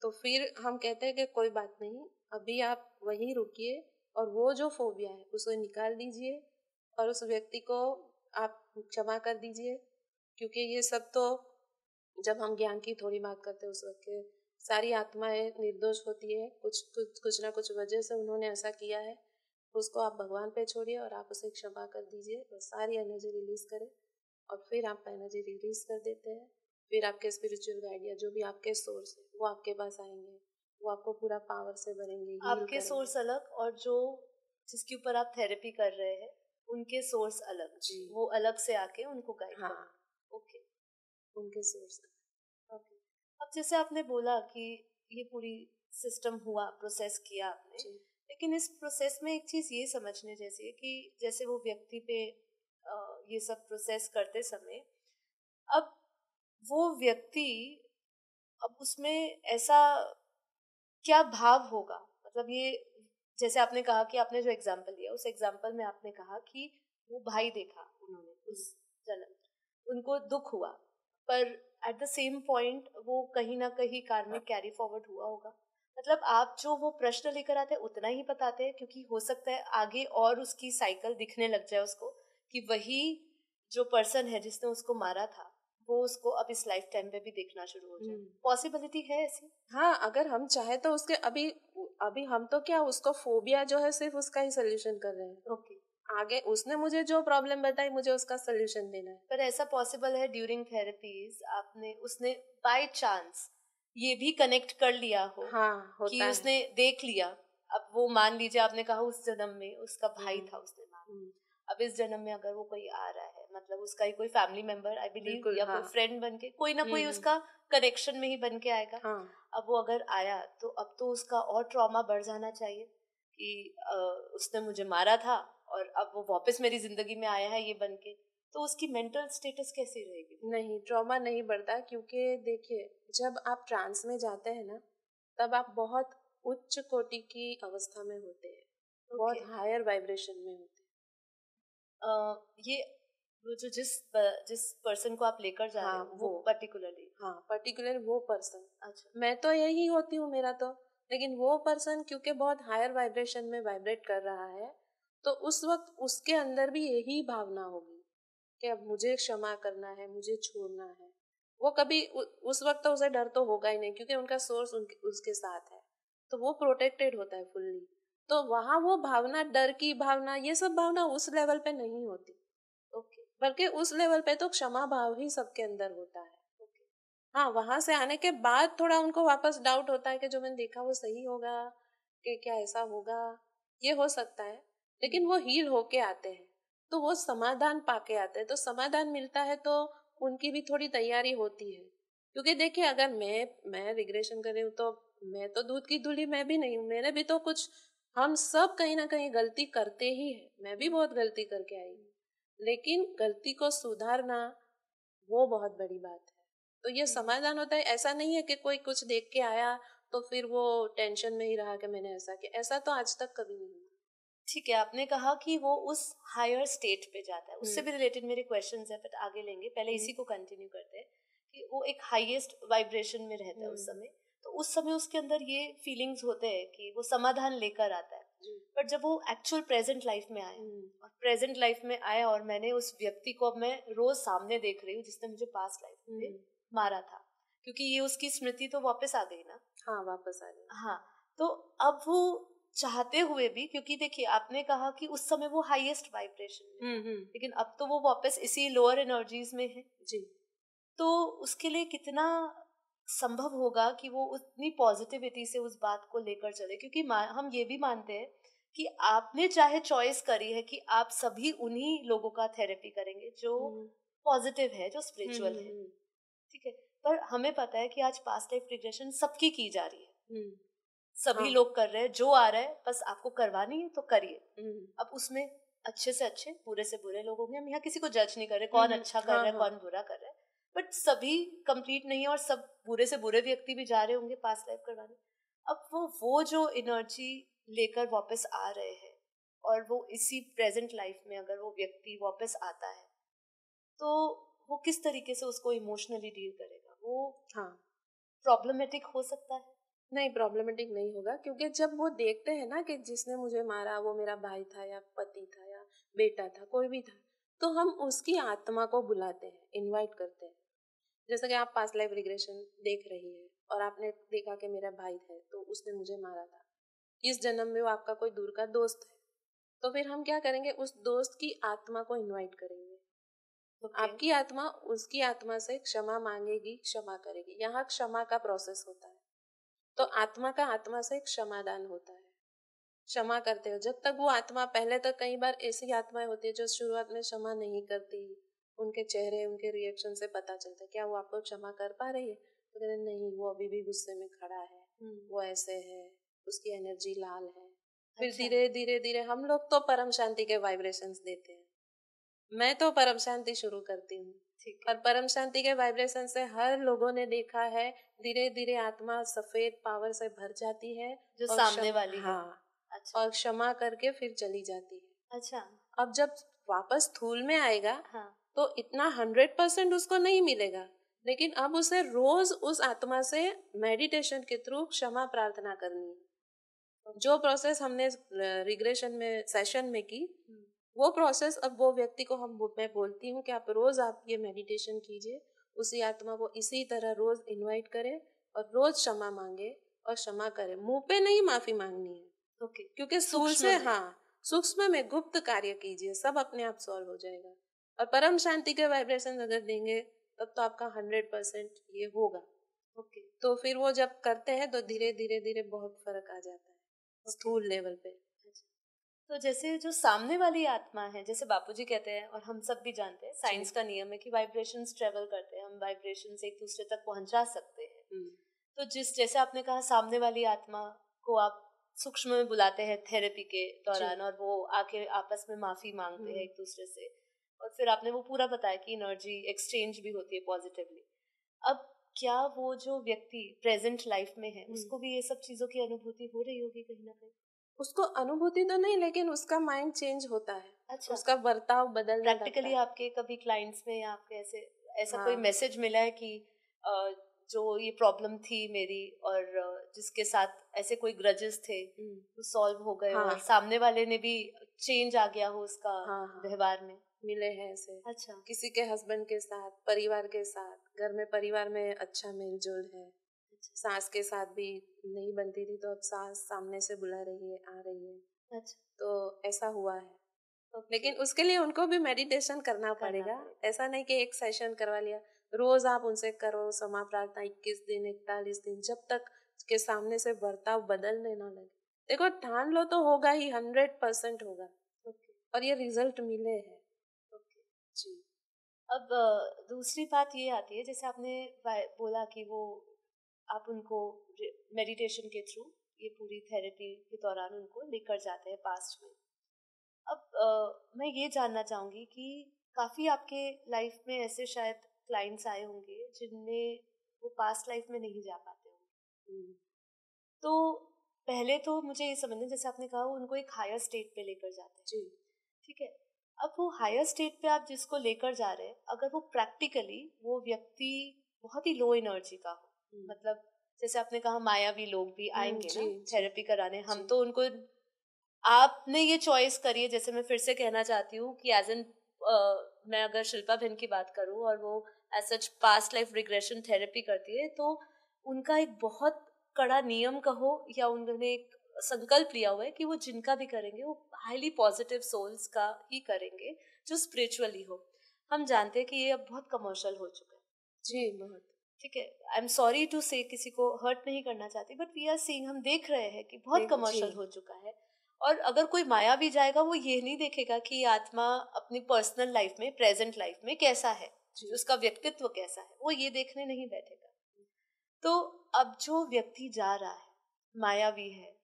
तो फिर हम कहते हैं कि कोई बात नहीं, अभी आप वहीं रुकिए और वो जो फोबिया है उसे निकाल दीजिए और उस व्यक्ति को आप क्षमा कर दीजिए। क्योंकि ये सब तो जब हम ज्ञान की थोड़ी बात करते हैं उस वक्त के सारी आत्माएं निर्दोष होती है, कुछ ना कुछ वजह से उन्होंने ऐसा किया है। उसको आप भगवान पे छोड़िए और आप उसे क्षमा कर दीजिए और सारी एनर्जी रिलीज करें और फिर आप एनर्जी रिलीज कर देते हैं। फिर आपके स्पिरिचुअल गाइड या जो भी आपके सोर्स है वो आपके पास आएंगे, वो आपको पूरा पावर से भरेंगे। आपके सोर्स अलग और जो जिसके ऊपर आप थेरेपी कर रहे हैं उनके सोर्स अलग जी, वो अलग से आके उनको गाइड करें। ओके, उनके सोर्स। ओके, अब जैसे आपने बोला कि ये पूरी सिस्टम हुआ, प्रोसेस किया आपने, लेकिन इस प्रोसेस में एक चीज ये समझने जैसी है कि जैसे वो व्यक्ति पे ये सब प्रोसेस करते समय अब वो व्यक्ति, अब उसमें ऐसा क्या भाव होगा, मतलब ये जैसे आपने कहा कि आपने जो एग्जाम्पल लिया उस एग्जाम्पल में आपने कहा कि वो भाई देखा उन्होंने उस जन्म, उनको दुख हुआ, पर एट द सेम पॉइंट वो कहीं ना कहीं कार्मिक कैरी फॉरवर्ड हुआ होगा। मतलब आप जो वो प्रश्न लेकर आते हैं उतना ही बताते हैं क्योंकि हो सकता है आगे और उसकी साइकिल दिखने लग जाए उसको कि वही जो पर्सन है जिसने उसको मारा था वो उसको अब इस लाइफ टाइम पे भी देखना शुरू हो जाए। पॉसिबिलिटी है ऐसी? हाँ, अगर हम चाहे तो उसके अभी अभी हम तो क्या उसको फोबिया जो है सिर्फ उसका ही सोल्यूशन कर रहे हैं। ओके, आगे उसने मुझे जो प्रॉब्लम बताई मुझे उसका सोल्यूशन देना है। पर ऐसा पॉसिबल है ड्यूरिंग थेरेपीज आपने उसने बाय चांस ये भी कनेक्ट कर लिया हो? हाँ, होता कि है। उसने देख लिया, अब वो मान लीजिए आपने कहा उस जन्म में उसका भाई था उसने मारा, अब इस जन्म में अगर वो कोई आ रहा है, मतलब उसका ही कोई फैमिली मेंबर आई बिलीव या कोई फ्रेंड बन के कोई ना कोई उसका कनेक्शन में ही बन के आएगा। अब वो अगर आया तो अब तो उसका और ट्रॉमा बढ़ जाना चाहिए कि उसने मुझे मारा था और अब वो वापस मेरी जिंदगी में आया है ये बन के, तो उसकी मेंटल स्टेटस कैसी रहेगी? नहीं, ट्रॉमा नहीं बढ़ता क्योंकि देखिए जब आप ट्रांस में जाते हैं ना तब आप बहुत उच्च कोटि की अवस्था में होते हैं, बहुत हायर वाइब्रेशन में होते हैं। ये वो जो जिस पर्सन को आप लेकर जा रहे हो वो पर्टिकुलरली, हाँ पर्टिकुलर वो पर्सन। अच्छा, मैं तो यही होती हूँ मेरा तो, लेकिन वो पर्सन क्योंकि बहुत हायर वाइब्रेशन में वाइब्रेट कर रहा है, तो उस वक्त उसके अंदर भी यही भावना होगी कि अब मुझे क्षमा करना है, मुझे छोड़ना है। वो कभी उस वक्त तो उसे डर तो होगा ही नहीं, क्योंकि उनका सोर्स उसके साथ है, तो वो प्रोटेक्टेड होता है फुल्ली। तो वहां वो भावना, डर की भावना, ये सब भावना उस लेवल पे नहीं होती। ओके, बल्कि उस लेवल पे तो क्षमा भाव ही सबके अंदर होता है। हाँ, वहां से आने के बाद थोड़ा उनको वापस डाउट होता है कि जो मैंने देखा वो सही होगा, कि क्या ऐसा होगा, ये हो सकता है। लेकिन वो हील होके आते हैं, तो वो समाधान पाके आते हैं। तो समाधान मिलता है तो उनकी भी थोड़ी तैयारी होती है, क्योंकि देखिए अगर मैं रिग्रेशन कर रही हूँ तो मैं तो दूध की धूली मैं भी नहीं हूँ, मैंने भी तो कुछ, हम सब कहीं ना कहीं गलती करते ही है, मैं भी बहुत गलती करके आई हूँ। लेकिन गलती को सुधारना वो बहुत बड़ी बात है। तो ये समाधान होता है, ऐसा नहीं है कि कोई कुछ देख के आया तो फिर वो टेंशन में ही रहा कि मैंने ऐसा किया, ऐसा तो आज तक कभी नहीं हुआ। ठीक है। आपने कहा कि वो उस हायर स्टेट पे जाता है, उससे भी रिलेटेड मेरे क्वेश्चंस है, बट आगे लेंगे, पहले इसी को कंटिन्यू करते हैं कि वो एक हाईएस्ट वाइब्रेशन में रहता है उस समय। तो उस समय उसके अंदर ये फीलिंग्स होते हैं कि वो समाधान लेकर आता है, बट जब वो एक्चुअल प्रेजेंट लाइफ में आया और प्रेजेंट लाइफ में आया और मैंने उस व्यक्ति को अब मैं रोज सामने देख रही हूँ जिसने मुझे पास्ट लाइफ में मारा था, क्योंकि ये उसकी स्मृति तो वापस आ गई ना। हाँ, वापस आ गई। हाँ, तो अब वो चाहते हुए भी, क्योंकि देखिए आपने कहा कि उस समय वो हाईएस्ट वाइब्रेशन में था, लेकिन अब तो वो वापस इसी लोअर एनर्जीज में है जी। तो उसके लिए कितना संभव होगा कि वो उतनी पॉजिटिविटी से उस बात को लेकर चले, क्योंकि हम ये भी मानते हैं कि आपने चाहे चॉइस करी है कि आप सभी उन्हीं लोगों का थेरेपी करेंगे जो पॉजिटिव है, जो स्पिरिचुअल है, ठीक है, पर हमें पता है कि आज पास्ट लाइफ रिग्रेशन सबकी की जा रही है, सभी लोग कर रहे हैं, जो आ रहा है बस आपको करवानी है तो करिए। अब उसमें अच्छे से अच्छे, बुरे से बुरे लोग होंगे, हम यहाँ किसी को जज नहीं कर रहे कौन अच्छा कर रहा है कौन बुरा कर रहा है, बट सभी कंप्लीट नहीं है और सब बुरे से बुरे व्यक्ति भी जा रहे होंगे पास्ट लाइफ करवाने। अब वो जो एनर्जी लेकर वापस आ रहे हैं और वो इसी प्रेजेंट लाइफ में अगर वो व्यक्ति वापस आता है तो वो किस तरीके से उसको इमोशनली डील करेगा, वो हाँ, प्रॉब्लमेटिक हो सकता है। नहीं प्रॉब्लमेटिक नहीं होगा, क्योंकि जब वो देखते हैं ना कि जिसने मुझे मारा वो मेरा भाई था या पति था या बेटा था, कोई भी था, तो हम उसकी आत्मा को बुलाते हैं, इनवाइट करते हैं। जैसे कि आप पास्ट लाइफ रिग्रेशन देख रही है और आपने देखा कि मेरा भाई है तो उसने मुझे मारा था, इस जन्म में वो आपका कोई दूर का दोस्त है, तो फिर हम क्या करेंगे, उस दोस्त की आत्मा को इनवाइट करेंगे। आपकी आत्मा उसकी आत्मा से क्षमा मांगेगी, क्षमा करेगी। यहाँ क्षमा का प्रोसेस होता है, तो आत्मा का आत्मा से क्षमादान होता है, क्षमा करते हो। जब तक वो आत्मा, पहले तक कई बार ऐसी आत्माएं होती है जो शुरुआत में क्षमा नहीं करती, उनके चेहरे, उनके रिएक्शन से पता चलता है क्या वो आपको क्षमा कर पा रही है, तो कहते नहीं, वो अभी भी गुस्से में खड़ा है, वो ऐसे है, उसकी एनर्जी लाल है। फिर धीरे धीरे धीरे हम लोग तो परम शांति के वाइब्रेशंस देते हैं, मैं तो परम शांति शुरू करती हूँ, और परम शांति के वाइब्रेशन से हर लोगों ने देखा है धीरे धीरे आत्मा सफेद पावर से भर जाती है, जो सामने वाली है। हाँ, अच्छा। और क्षमा करके फिर चली जाती है। अच्छा। अब जब वापस स्थूल में आएगा, हाँ। तो इतना 100% उसको नहीं मिलेगा, लेकिन अब उसे रोज उस आत्मा से मेडिटेशन के थ्रू क्षमा प्रार्थना करनी है। जो प्रोसेस हमने रिग्रेशन में सेशन में की, वो प्रोसेस अब वो व्यक्ति को मैं बोलती हूँ कि आप रोज आप ये मेडिटेशन कीजिए, उसी आत्मा को इसी तरह रोज इनवाइट करें और रोज क्षमा मांगे और क्षमा करें। मुंह पे नहीं माफी मांगनी है, क्योंकि स्थूल से, हाँ, सूक्ष्म में गुप्त कार्य कीजिए, सब अपने आप सॉल्व हो जाएगा। और परम शांति के वाइब्रेशन अगर देंगे तब तो आपका 100% ये होगा। तो फिर वो जब करते हैं तो धीरे धीरे धीरे बहुत फर्क आ जाता है स्थूल लेवल पे। तो जैसे जो सामने वाली आत्मा है, जैसे बापूजी कहते हैं और हम सब भी जानते हैं, साइंस का नियम है कि वाइब्रेशंस ट्रेवल करते हैं, हम वाइब्रेशंस एक दूसरे तक पहुंचा सकते हैं। तो जैसे आपने कहा सामने वाली आत्मा को आप सूक्ष्म में बुलाते हैं थेरेपी के दौरान और वो आके आपस में माफी मांगते हैं एक दूसरे से, और फिर आपने वो पूरा बताया कि एनर्जी एक्सचेंज भी होती है पॉजिटिवली। अब क्या वो जो व्यक्ति प्रेजेंट लाइफ में है उसको भी ये सब चीजों की अनुभूति हो रही होगी कहीं ना कहीं? उसको अनुभूति तो नहीं, लेकिन उसका माइंड चेंज होता है। अच्छा, उसका बर्ताव बदलने लगता प्रैक्टिकली है। आपके कभी क्लाइंट्स में या आपके ऐसा कोई हाँ। मैसेज मिला है कि अ, जो ये प्रॉब्लम थी मेरी और जिसके साथ ऐसे कोई ग्रजेस थे वो सॉल्व हो गए हाँ, और सामने वाले ने भी चेंज आ गया हो उसका हाँ, हाँ, व्यवहार में? मिले हैं ऐसे। अच्छा। किसी के हस्बैंड के साथ, परिवार के साथ, घर में परिवार में अच्छा मेल-जोल है। अच्छा। सास के साथ भी नहीं बनती थी, तो अब सास सामने से बुला रही है, आ रही है। अच्छा। तो ऐसा हुआ है। ओके। लेकिन उसके लिए उनको भी मेडिटेशन करना करना पड़ेगा। पड़ेगा। ऐसा नहीं कि एक सेशन करवा लिया। रोज आप उनसे करो समा प्रार्थना, 21 दिन, 41 दिन, जब तक के सामने से बर्ताव बदलने ना लगे। देखो, ठान लो तो होगा ही, 100% होगा। ओके। और ये रिजल्ट मिले हैं। ओके। जी। अब दूसरी बात ये आती है, जैसे आपने बोला कि वो आप उनको मेडिटेशन के थ्रू ये पूरी थेरेपी के दौरान उनको लेकर जाते हैं पास्ट में। अब मैं ये जानना चाहूंगी कि काफी आपके लाइफ में ऐसे शायद क्लाइंट्स आए होंगे जिनमें वो पास्ट लाइफ में नहीं जा पाते होंगे। हम्म, तो पहले तो मुझे ये समझना, जैसे आपने कहा वो उनको एक हायर स्टेट पे लेकर जाते हैं, जी। ठीक है। अब वो हायर स्टेट पे आप जिसको लेकर जा रहे हैं, अगर वो प्रैक्टिकली वो व्यक्ति बहुत ही लो एनर्जी का हो, मतलब जैसे आपने कहा मायावी लोग भी आएंगे जी, ना जी, थेरेपी कराने, हम जी। तो उनको, आपने ये चॉइस करी है। जैसे मैं फिर से कहना चाहती हूँ कि एज एन मैं अगर शिल्पा बहन की बात करूँ और वो as such past life regression therapy करती है, तो उनका एक बहुत कड़ा नियम कहो या उन्होंने एक संकल्प लिया हुआ है कि वो जिनका भी करेंगे वो हाईली पॉजिटिव सोल्स का ही करेंगे, जो स्पिरिचुअली हो। हम जानते हैं कि ये अब बहुत कमर्शियल हो चुका है, जी, बहुत। ठीक है। आई एम सॉरी टू से, किसी को हर्ट नहीं करना चाहती, बट वी आर सीइंग, हम देख रहे हैं कि बहुत जी, कमर्शियल हो चुका है। और अगर कोई माया भी जाएगा वो ये नहीं देखेगा कि आत्मा अपनी पर्सनल लाइफ में, प्रेजेंट लाइफ में कैसा है, जी। उसका व्यक्तित्व कैसा है, वो ये देखने नहीं बैठेगा। तो अब जो व्यक्ति जा रहा है मायावी है,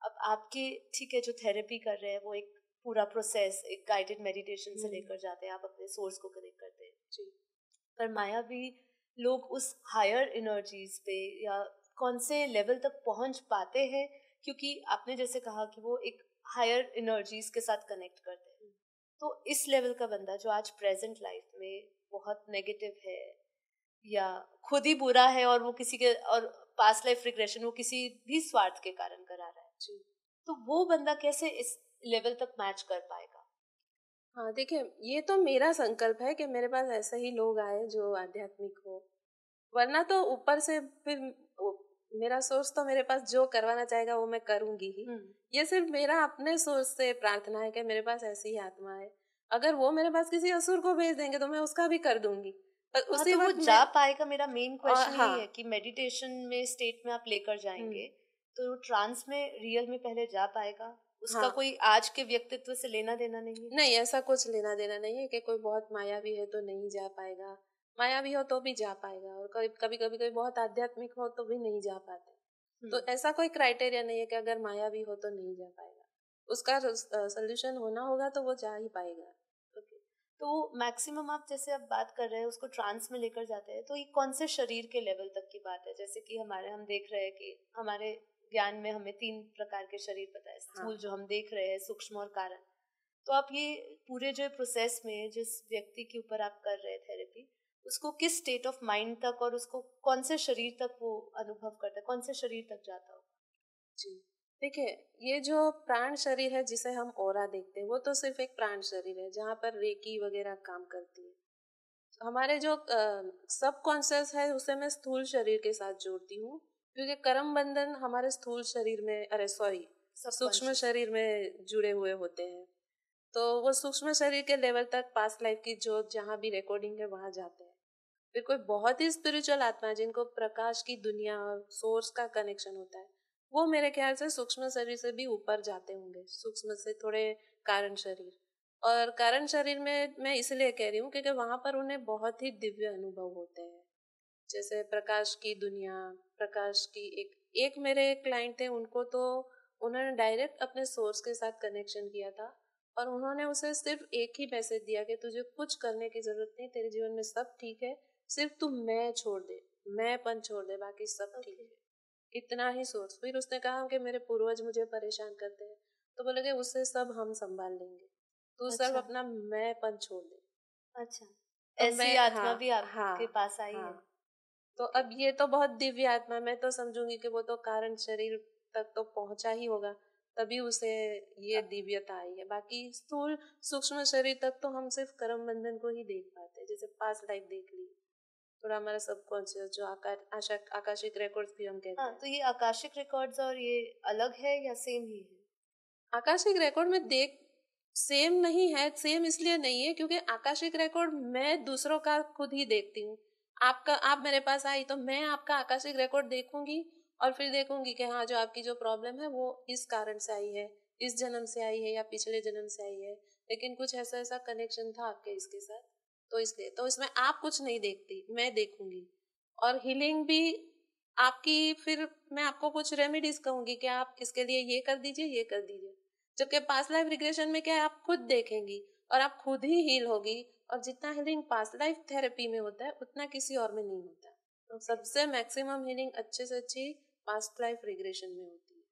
अब आपके, ठीक है, जो थेरेपी कर रहे हैं वो एक पूरा प्रोसेस एक गाइडेड मेडिटेशन से लेकर जाते हैं, आप अपने सोर्स को कनेक्ट करते हैं, जी। पर मायावी लोग उस हायर एनर्जीज पे या कौन से लेवल तक पहुंच पाते हैं, क्योंकि आपने जैसे कहा कि वो एक हायर एनर्जीज के साथ कनेक्ट करते हैं। तो इस लेवल का बंदा जो आज प्रेजेंट लाइफ में बहुत नेगेटिव है या खुद ही बुरा है और वो किसी के, और पास्ट लाइफ रिग्रेशन वो किसी भी स्वार्थ के कारण करा रहा है, जी। तो वो बंदा कैसे इस लेवल तक मैच कर पाएगा? हाँ, देखिए, ये तो मेरा संकल्प है कि मेरे पास ऐसे ही लोग आए जो आध्यात्मिक हो। वरना तो ऊपर से फिर मेरा सोर्स तो मेरे पास जो करवाना चाहेगा वो मैं करूंगी ही। ये सिर्फ मेरा अपने सोर्स से प्रार्थना है कि मेरे पास ऐसी ही आत्मा है। अगर वो मेरे पास किसी असुर को भेज देंगे तो मैं उसका भी कर दूंगी। पर हाँ, उसी तो वो वक्त मैं जा पाएगा? मेरा मेन क्वेश्चन यही है हाँ। कि मेडिटेशन में स्टेट में आप लेकर हम्म, जाएंगे तो ट्रांस में रियल में पहले जा पाएगा? उसका हाँ। कोई आज के व्यक्तित्व से लेना देना नहीं है? नहीं, ऐसा कुछ लेना देना नहीं है कि कोई बहुत मायावी है तो नहीं जा पाएगा। मायावी हो तो भी जा पाएगा, और कभी कभी कोई बहुत आध्यात्मिक हो तो भी नहीं जा पाते। तो ऐसा कोई क्राइटेरिया नहीं है कि अगर मायावी हो तो नहीं जा पाएगा। उसका सोल्यूशन होना होगा तो वो जा ही पाएगा। ओके। तो मैक्सिमम आप जैसे अब बात कर रहे हैं उसको ट्रांस में लेकर जाते हैं, तो ये कौन से शरीर के लेवल तक की बात है? जैसे कि हम देख रहे हैं कि हमारे ज्ञान में हमें 3 प्रकार के शरीर पता है, हाँ, स्थूल जो हम देख रहे हैं, सूक्ष्म और कारण। तो आप ये पूरे जो प्रोसेस में जिस व्यक्ति के ऊपर आप कर रहे हैं थेरेपी, उसको किस स्टेट ऑफ माइंड तक और उसको कौन से शरीर तक वो अनुभव करता है, कौन से शरीर तक जाता होगा? जी। देखिए, ये जो प्राण शरीर है जिसे हम ऑरा देखते हैं, वो तो सिर्फ एक प्राण शरीर है जहाँ पर रेकी वगैरह काम करती है। हमारे जो सब कॉन्शियस है उसे मैं स्थूल शरीर के साथ जोड़ती हूँ, क्योंकि कर्म बंधन हमारे स्थूल शरीर में, अरे सॉरी, सूक्ष्म सबकॉन्शियस। शरीर में जुड़े हुए होते हैं। तो वो सूक्ष्म शरीर के लेवल तक पास्ट लाइफ की जो जहाँ भी रिकॉर्डिंग है वहां जाते हैं। फिर कोई बहुत ही स्पिरिचुअल आत्मा जिनको प्रकाश की दुनिया और सोर्स का कनेक्शन होता है, वो मेरे ख्याल से सूक्ष्म शरीर से भी ऊपर जाते होंगे, सूक्ष्म से थोड़े कारण शरीर। और कारण शरीर में मैं इसलिए कह रही हूँ क्योंकि वहां पर उन्हें बहुत ही दिव्य अनुभव होते हैं, जैसे प्रकाश की दुनिया, प्रकाश की एक एक मेरे क्लाइंट थे, उनको तो उन्होंने डायरेक्ट अपने सोर्स के साथ कनेक्शन किया था, और उन्होंने उसे सिर्फ एक ही मैसेज दिया कि तुझे कुछ करने की जरूरत नहीं, तेरे जीवन में सब ठीक है, सिर्फ तू मैं छोड़ दे, मैंपन छोड़ दे, बाकी सब ठीक ओके। है। इतना ही सोर्स। फिर उसने कहा कि मेरे पूर्वज मुझे परेशान करते हैं, तो बोले कि उससे सब हम संभाल लेंगे, तू सब अच्छा। अपना मैंपन छोड़ दे। अच्छा, तो ऐसी मैं, आत्मा हाँ भी आपके हाँ पास आई है? हाँ। तो ओके। अब ये तो बहुत दिव्य आत्मा, मैं तो समझूंगी कि वो तो कारण शरीर तक तो पहुंचा ही होगा, तभी उसे ये दिव्यता आई है। बाकी स्थूल सूक्ष्म शरीर तक तो हम सिर्फ कर्म बंधन को ही देख पाते हैं, जैसे पास्ट लाइफ देख ली, थोड़ा हमारा सबकॉन्शियस जो आकाशिक रिकॉर्ड्स भी हम कहते हाँ, हैं। तो ये आकाशिक रिकॉर्ड्स और ये अलग है या सेम ही है? आकाशिक रिकॉर्ड में देख सेम नहीं है, सेम इसलिए नहीं है क्योंकि आकाशिक रिकॉर्ड मैं दूसरों का खुद ही देखती हूँ। आपका, आप मेरे पास आई तो मैं आपका आकाशिक रिकॉर्ड देखूंगी और फिर देखूंगी कि हाँ, जो आपकी जो प्रॉब्लम है वो इस कारण से आई है, इस जन्म से आई है या पिछले जन्म से आई है, लेकिन कुछ ऐसा ऐसा कनेक्शन था आपके इसके साथ, तो इसलिए तो इसमें आप कुछ नहीं देखती, मैं देखूंगी। और हीलिंग भी आपकी, फिर मैं आपको कुछ रेमेडीज कहूंगी कि आप इसके लिए ये कर दीजिए, ये कर दीजिए। जबकि पास्ट लाइफ रिग्रेशन में क्या है, आप खुद देखेंगी और आप खुद ही हील होगी। और जितना हीलिंग पास्ट लाइफ थेरेपी में होता है उतना किसी और में नहीं होता। तो सबसे मैक्सिमम हीलिंग अच्छे से अच्छी पास्ट लाइफ रिग्रेशन में होती है,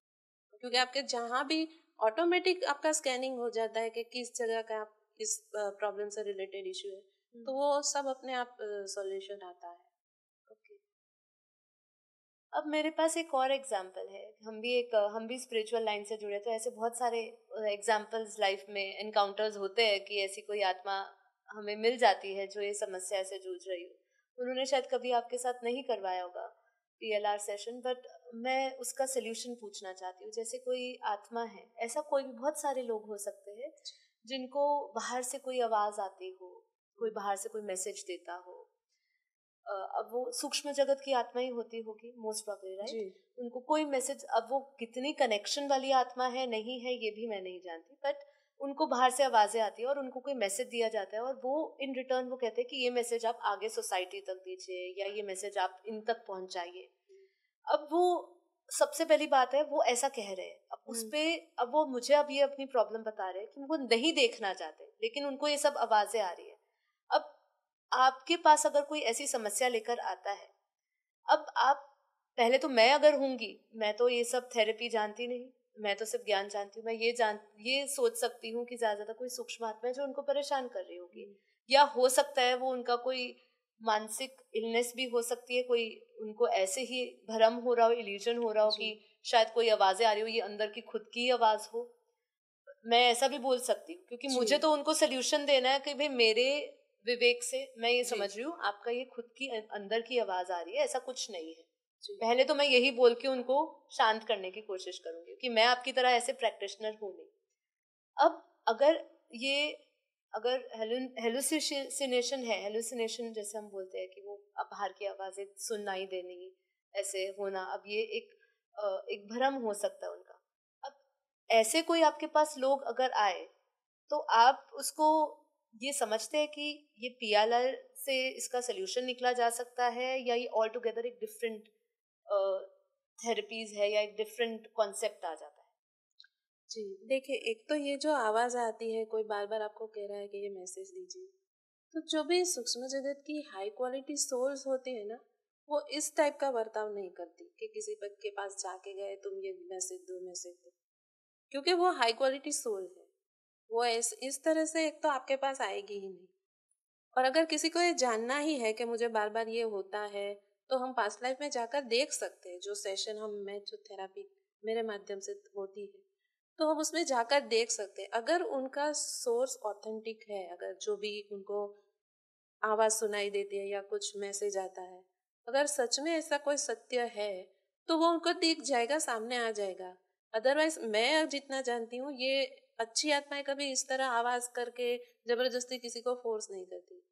क्योंकि आपके जहाँ भी ऑटोमेटिक आपका स्कैनिंग हो जाता है कि किस जगह का आप किस प्रॉब्लम से रिलेटेड इश्यू है, तो वो सब अपने आप सॉल्यूशन आता है। ओके। अब मेरे पास एक और एग्जाम्पल है। हम भी स्पिरिचुअल लाइन से जुड़े, तो ऐसे बहुत सारे एग्जाम्पल्स लाइफ में एनकाउंटर्स होते हैं कि ऐसी कोई आत्मा हमें मिल जाती है जो ये समस्या से जूझ रही हो। उन्होंने शायद कभी आपके साथ नहीं करवाया होगा PLR सेशन, बट मैं उसका सोल्यूशन पूछना चाहती हूँ। जैसे कोई आत्मा है, ऐसा कोई भी, बहुत सारे लोग हो सकते हैं जिनको बाहर से कोई आवाज आती हो, कोई बाहर से कोई मैसेज देता हो। अब वो सूक्ष्म जगत की आत्मा ही होती होगी मोस्ट प्रॉब्ली, जी। राइट? उनको कोई मैसेज, अब वो कितनी कनेक्शन वाली आत्मा है नहीं है ये भी मैं नहीं जानती, बट उनको बाहर से आवाजें आती है और उनको कोई मैसेज दिया जाता है और वो इन रिटर्न वो कहते हैं कि ये मैसेज आप आगे सोसाइटी तक दीजिए या ये मैसेज आप इन तक पहुंचाइए। अब वो, सबसे पहली बात है, वो ऐसा कह रहे हैं, अब उस पे, अब वो मुझे अब ये अपनी प्रॉब्लम बता रहे हैं कि वो नहीं देखना चाहते लेकिन उनको ये सब आवाजें आ रही है। अब आपके पास अगर कोई ऐसी समस्या लेकर आता है, अब आप, पहले तो मैं अगर होंगी, मैं तो ये सब थेरेपी जानती नहीं, मैं तो सिर्फ ज्ञान जानती हूँ। मैं ये सोच सकती हूँ कि ज्यादा कोई सूक्ष्म आत्मा है जो उनको परेशान कर रही होगी, या हो सकता है वो उनका कोई मानसिक इलनेस भी हो सकती है, कोई उनको ऐसे ही भ्रम हो रहा हो, इल्यूजन हो रहा हो कि शायद कोई आवाजें आ रही हो, ये अंदर की खुद की आवाज हो। मैं ऐसा भी बोल सकती हूँ क्योंकि मुझे तो उनको सोल्यूशन देना है कि भाई मेरे विवेक से मैं ये समझ रही हूँ आपका ये खुद की अंदर की आवाज आ रही है, ऐसा कुछ नहीं है। पहले तो मैं यही बोल के उनको शांत करने की कोशिश करूंगी कि मैं आपकी तरह ऐसे प्रैक्टिशनर हूं नहीं। अब अगर ये, अगर हेलुसिनेशन है, हेलुसिनेशन जैसे हम बोलते हैं कि वो अब बाहर की आवाजें सुनाई देनी, ऐसे होना, अब ये एक भ्रम हो सकता है उनका। अब ऐसे कोई आपके पास लोग अगर आए तो आप उसको ये समझते हैं कि ये PLR से इसका सोल्यूशन निकला जा सकता है, या ये ऑल टुगेदर एक डिफरेंट थेरेपीज है, या एक डिफरेंट कॉन्सेप्ट आ जाता है? जी, देखिए, एक तो ये जो आवाज आती है, कोई बार बार आपको कह रहा है कि ये मैसेज दीजिए, तो जो भी सूक्ष्म जगत की हाई क्वालिटी सोल्स होती है ना, वो इस टाइप का बर्ताव नहीं करती कि किसी के पास जाके गए तुम ये मैसेज दो, मैसेज दो, क्योंकि वो हाई क्वालिटी सोल है। वो इस तरह से एक तो आपके पास आएगी ही नहीं। और अगर किसी को ये जानना ही है कि मुझे बार बार ये होता है, तो हम पास्ट लाइफ में जाकर देख सकते हैं। जो सेशन मैं जो थेरापी मेरे माध्यम से होती है, तो हम उसमें जाकर देख सकते हैं। अगर उनका सोर्स ऑथेंटिक है, अगर जो भी उनको आवाज सुनाई देती है या कुछ मैसेज आता है, अगर सच में ऐसा कोई सत्य है, तो वो उनको दिख जाएगा, सामने आ जाएगा। अदरवाइज मैं जितना जानती हूँ, ये अच्छी आत्माएं कभी इस तरह आवाज करके जबरदस्ती किसी को फोर्स नहीं करती,